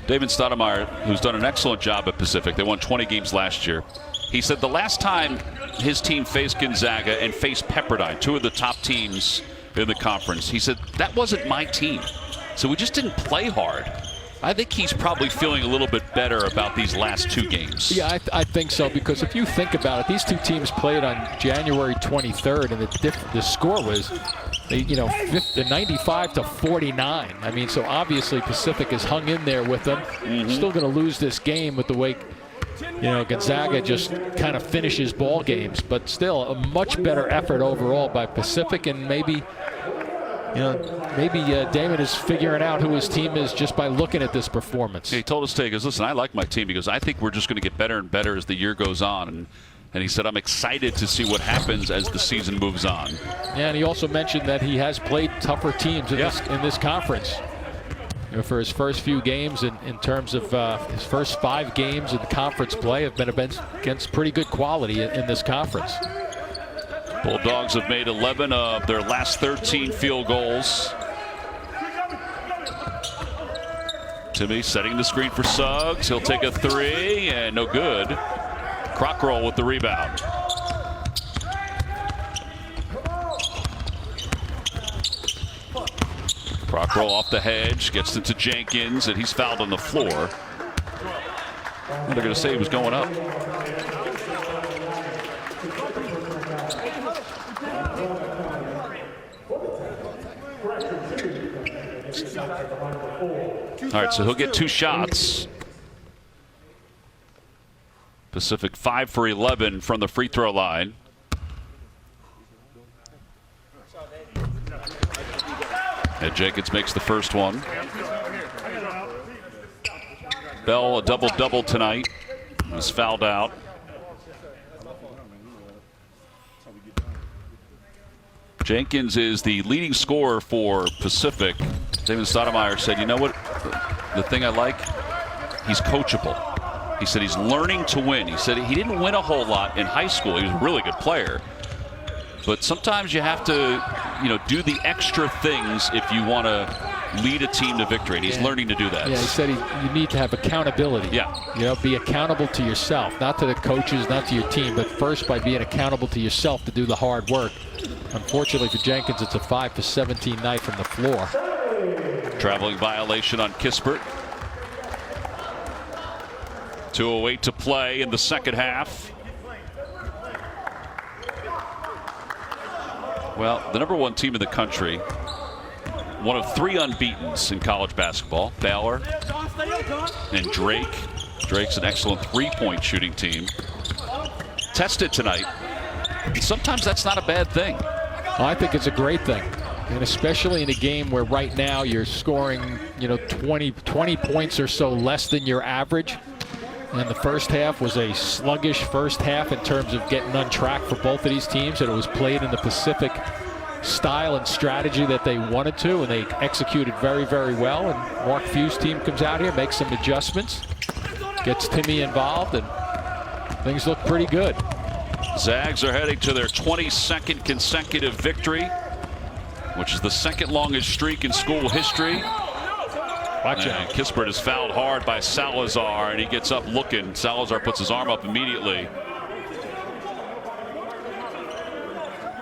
S1: David Stoudemire, who's done an excellent job at Pacific, they won 20 games last year. He said the last time his team faced Gonzaga and faced Pepperdine, 2 of the top teams in the conference, he said, that wasn't my team. So we just didn't play hard. I think he's probably feeling a little bit better about these last 2 games.
S2: Yeah, I think so, because if you think about it, these 2 teams played on January 23rd, and the score was 95 to 49. I mean, so obviously Pacific has hung in there with them. Still going to lose this game with the way Gonzaga just kind of finishes ball games, but still a much better effort overall by Pacific, and maybe Damon is figuring out who his team is just by looking at this performance.
S1: He told us today, he goes, listen, I like my team because I think we're just going to get better and better as the year goes on. And he said, I'm excited to see what happens as the season moves on.
S2: Yeah, and he also mentioned that he has played tougher teams in this conference. For his first few games, in terms of his first 5 games in the conference play, have been against pretty good quality in this conference.
S1: Bulldogs have made 11 of their last 13 field goals. Timmy setting the screen for Suggs. He'll take a 3 and no good. Crockroll with the rebound. Crockroll off the hedge, gets it to Jenkins, and he's fouled on the floor. They're going to say he was going up. All right, so he'll get 2 shots. Pacific 5 for 11 from the free throw line. And Jenkins makes the first one. Bell, a double-double tonight. Was fouled out. Jenkins is the leading scorer for Pacific. David Stoudemire said, you know what? The thing I like, he's coachable. He said he's learning to win. He said he didn't win a whole lot in high school. He was a really good player. But sometimes you have to, do the extra things if you want to lead a team to victory. And he's learning to do that.
S2: Yeah, he said you need to have accountability.
S1: Yeah.
S2: Be accountable to yourself, not to the coaches, not to your team, but first by being accountable to yourself to do the hard work. Unfortunately for Jenkins, it's a 5 for 17 night from the floor.
S1: Traveling violation on Kispert. 2:08 to play in the second half. Well, the #1 team in the country, one of 3 unbeatens in college basketball, Baylor and Drake. Drake's an excellent 3-point shooting team. Tested tonight. And sometimes that's not a bad thing.
S2: I think it's a great thing. And especially in a game where right now you're scoring, 20 points or so less than your average. And the first half was a sluggish first half in terms of getting on track for both of these teams. And it was played in the Pacific style and strategy that they wanted to, and they executed very, very well. And Mark Few's team comes out here, makes some adjustments, gets Timmy involved, and things look pretty good.
S1: Zags are heading to their 22nd consecutive victory, which is the second longest streak in school history.
S2: Watch out.
S1: Kispert is fouled hard by Salazar, and he gets up looking. Salazar puts his arm up immediately.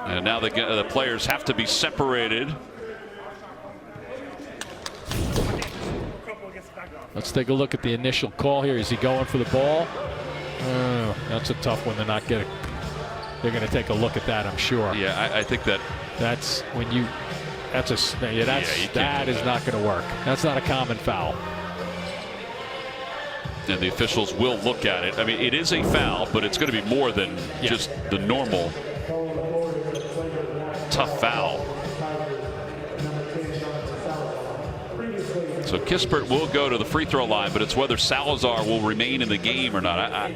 S1: And now the players have to be separated.
S2: Let's take a look at the initial call here. Is he going for the ball? That's a tough one to not get. They're going to take a look at that, I'm sure.
S1: Yeah, I think
S2: that's when you. That is not going to work. That's not a common foul.
S1: And the officials will look at it. I mean, it is a foul, but it's going to be more than just the normal tough foul. So Kispert will go to the free throw line, but it's whether Salazar will remain in the game or not.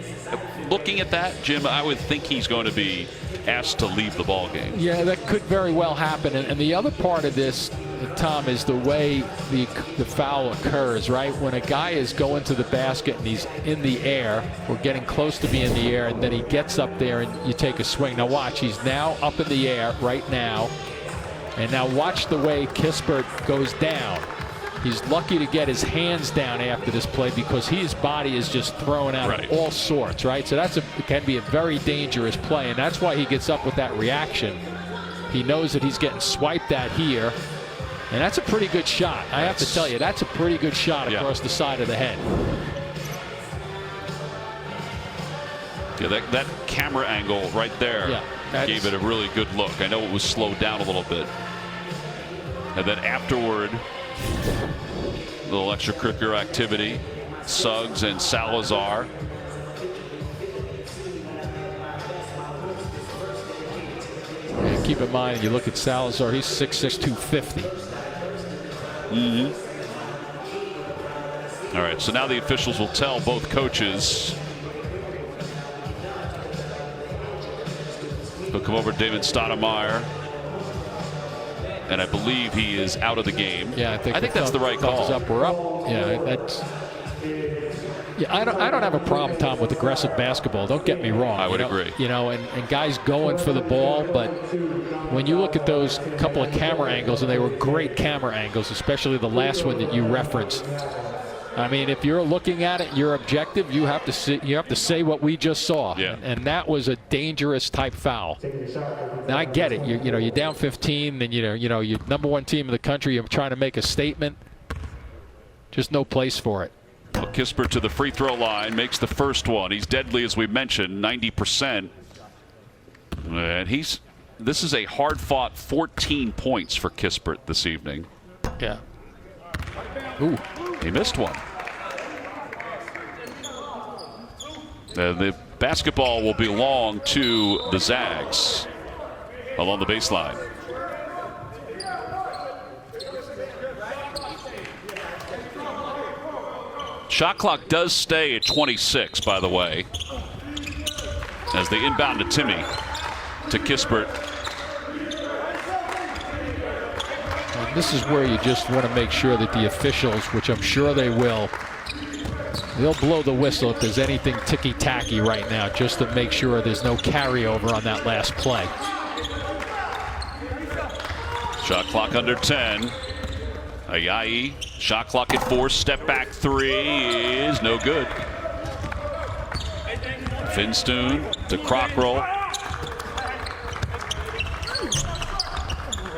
S1: Looking at that, Jim, I would think he's going to be asked to leave the ball game.
S2: Yeah, that could very well happen. And the other part of this, Tom, is the way the foul occurs, right? When a guy is going to the basket and he's in the air or getting close to being in the air, and then he gets up there and you take a swing. Now watch, he's now up in the air right now. And now watch the way Kispert goes down. He's lucky to get his hands down after this play because his body is just throwing out all sorts, right? So it can be a very dangerous play, and that's why he gets up with that reaction. He knows that he's getting swiped at here, and that's a pretty good shot. I have to tell you, that's a pretty good shot across the side of the head.
S1: Yeah, that camera angle right there gave it a really good look. I know it was slowed down a little bit. And then afterward, a little extracurricular activity. Suggs and Salazar.
S2: And keep in mind, you look at Salazar, he's 6'6", 250.
S1: All right, so now the officials will tell both coaches. He'll come over to David Stoudemire. And I believe he is out of the game.
S2: Yeah, I think
S1: that's the right call.
S2: Thumbs up or up. Yeah, that's. Yeah, I don't have a problem, Tom, with aggressive basketball. Don't get me wrong.
S1: I would agree.
S2: You know, and guys going for the ball, but when you look at those couple of camera angles, and they were great camera angles, especially the last one that you referenced. I mean, if you're looking at it, you're objective. You have to see, you have to say what we just saw,
S1: yeah.
S2: and that was a dangerous type foul. Now I get it. You know, you're down 15, and you're number one team in the country. You're trying to make a statement. Just no place for it.
S1: Well, Kispert to the free throw line, makes the first one. He's deadly, as we mentioned, 90%. And this is a hard-fought 14 points for Kispert this evening.
S2: Yeah. Ooh.
S1: He missed one. The basketball will belong to the Zags along the baseline. Shot clock does stay at 26, by the way, as they inbound to Timmy, to Kispert.
S2: And this is where you just want to make sure that the officials, which I'm sure they will, they'll blow the whistle if there's anything ticky-tacky right now, just to make sure there's no carryover on that last play.
S1: Shot clock under 10. Ayayi, shot clock at 4, step back 3 is no good. Finstoon to Crockroll.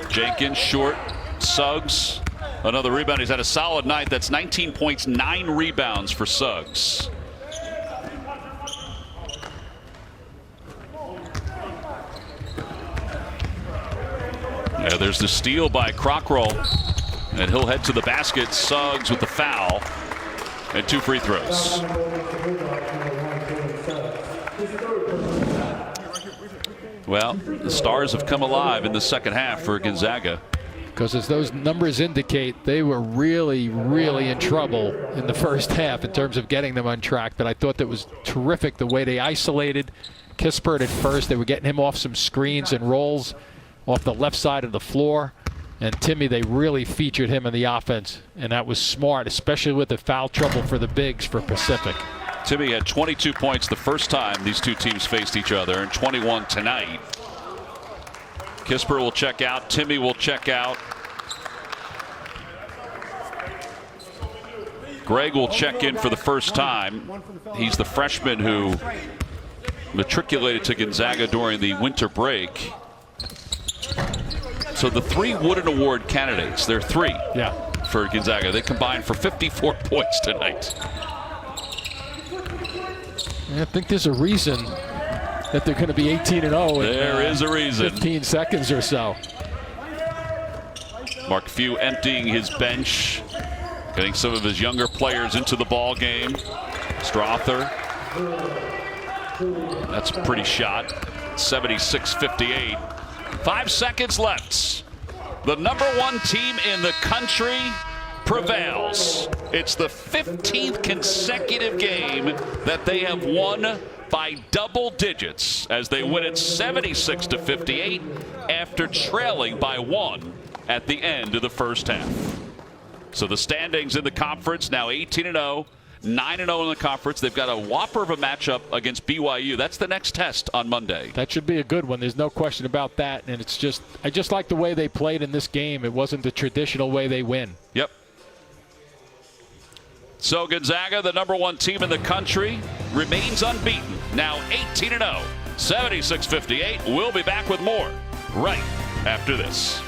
S1: Jenkins short. Suggs, another rebound. He's had a solid night. That's 19 points, 9 rebounds for Suggs. Yeah, there's the steal by Crockroll. And he'll head to the basket. Suggs with the foul and 2 free throws. Well, the Stars have come alive in the second half for Gonzaga.
S2: Because as those numbers indicate, they were really, really in trouble in the first half in terms of getting them on track. But I thought that was terrific the way they isolated Kispert at first. They were getting him off some screens and rolls off the left side of the floor. And Timmy, they really featured him in the offense, and that was smart, especially with the foul trouble for the bigs for Pacific.
S1: Timmy had 22 points the first time these two teams faced each other, and 21 tonight. Kispert will check out. Timmy will check out. Greg will check in for the first time. He's the freshman who matriculated to Gonzaga during the winter break. So the 3 Wooden Award candidates, there are 3 for Gonzaga. They combined for 54 points tonight.
S2: I think there's a reason that they're going to be 18-0.
S1: There is a reason.
S2: 15 seconds or so.
S1: Mark Few emptying his bench, getting some of his younger players into the ball game. Strother. That's a pretty shot. 76-58. 5 seconds left. The number 1 team in the country prevails. It's the 15th consecutive game that they have won by double digits as they win it 76-58 after trailing by 1 at the end of the first half. So the standings in the conference now 18-0. 9-0 in the conference. They've got a whopper of a matchup against BYU. That's the next test on Monday.
S2: That should be a good one. There's no question about that. And it's just, I just like the way they played in this game. It wasn't the traditional way they win.
S1: Yep. So Gonzaga, the number 1 team in the country, remains unbeaten. Now 18-0. 76-58. We'll be back with more right after this.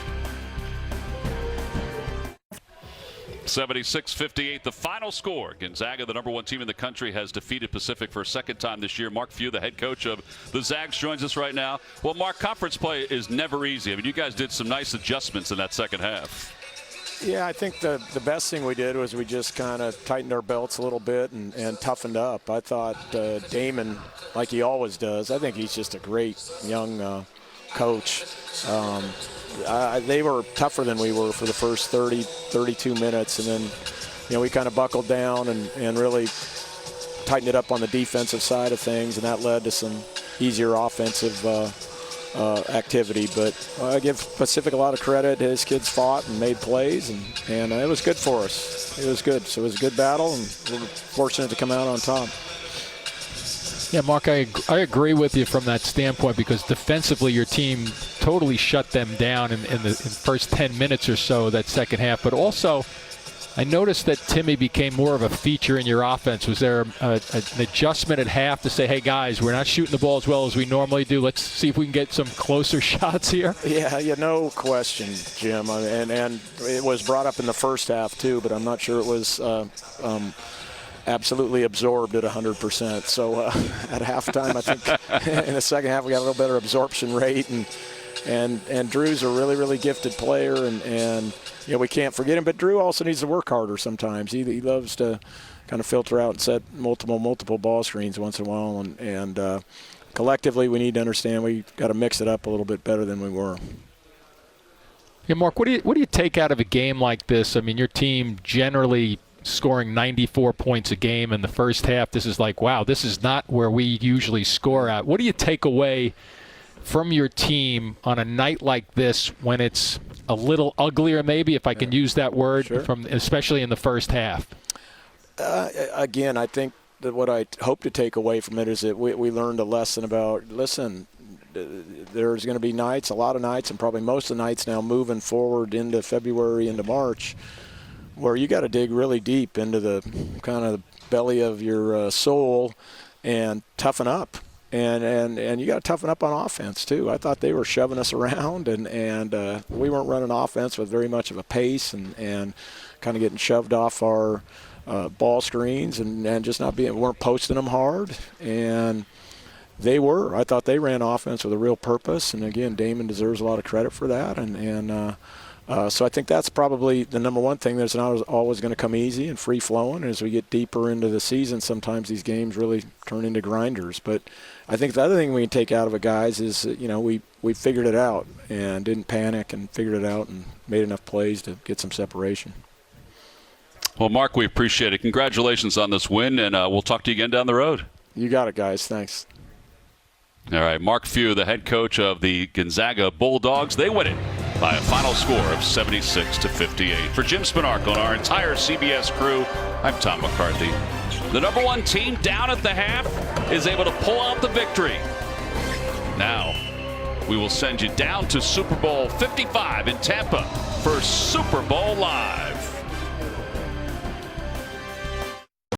S1: 76-58, the final score. Gonzaga, the number 1 team in the country, has defeated Pacific for a second time this year. Mark Few, the head coach of the Zags, joins us right now. Well, Mark, conference play is never easy. I mean, you guys did some nice adjustments in that second half.
S5: Yeah, I think the best thing we did was we just kind of tightened our belts a little bit and toughened up. I thought Damon, like he always does, I think he's just a great young coach. They were tougher than we were for the first 30, 32 minutes, and then we kind of buckled down and really tightened it up on the defensive side of things, and that led to some easier offensive activity. But I give Pacific a lot of credit. His kids fought and made plays, and it was good for us. It was good. So it was a good battle, and we're fortunate to come out on top.
S2: Yeah, Mark, I agree with you from that standpoint, because defensively your team totally shut them down in the first 10 minutes or so that second half. But also, I noticed that Timmy became more of a feature in your offense. Was there an adjustment at half to say, hey, guys, we're not shooting the ball as well as we normally do. Let's see if we can get some closer shots here?
S5: Yeah, no question, Jim. And it was brought up in the first half, too, but I'm not sure it was absolutely absorbed at 100%. So at halftime, I think in the second half we got a little better absorption rate, and Drew's a really, really gifted player, and we can't forget him. But Drew also needs to work harder sometimes. He loves to kind of filter out and set multiple ball screens once in a while, and collectively we need to understand we got to mix it up a little bit better than we were.
S2: Yeah, Mark, what do you take out of a game like this? I mean, your team generally scoring 94 points a game in the first half. This is like, wow, this is not where we usually score at. What do you take away from your team on a night like this when it's a little uglier, maybe, if I can use that word,
S5: sure,
S2: especially in the first half?
S5: Again, I think that what I hope to take away from it is that we learned a lesson about, listen, there's going to be nights, a lot of nights, and probably most of the nights now moving forward into February, into March, where you got to dig really deep into the kind of belly of your soul and toughen up. And you got to toughen up on offense, too. I thought they were shoving us around, and we weren't running offense with very much of a pace and kind of getting shoved off our ball screens and just weren't posting them hard. And they were. I thought they ran offense with a real purpose. And, again, Damon deserves a lot of credit for that. So I think that's probably the number one thing that's not always going to come easy and free-flowing. As we get deeper into the season, sometimes these games really turn into grinders. But I think the other thing we can take out of it, guys, is we figured it out and didn't panic and figured it out and made enough plays to get some separation.
S1: Well, Mark, we appreciate it. Congratulations on this win, and we'll talk to you again down the road.
S5: You got it, guys. Thanks.
S1: All right, Mark Few, the head coach of the Gonzaga Bulldogs. They win it by a final score of 76-58. For Jim Spinark and our entire CBS crew, I'm Tom McCarthy. The number one team down at the half is able to pull out the victory. Now, we will send you down to Super Bowl 55 in Tampa for Super Bowl Live.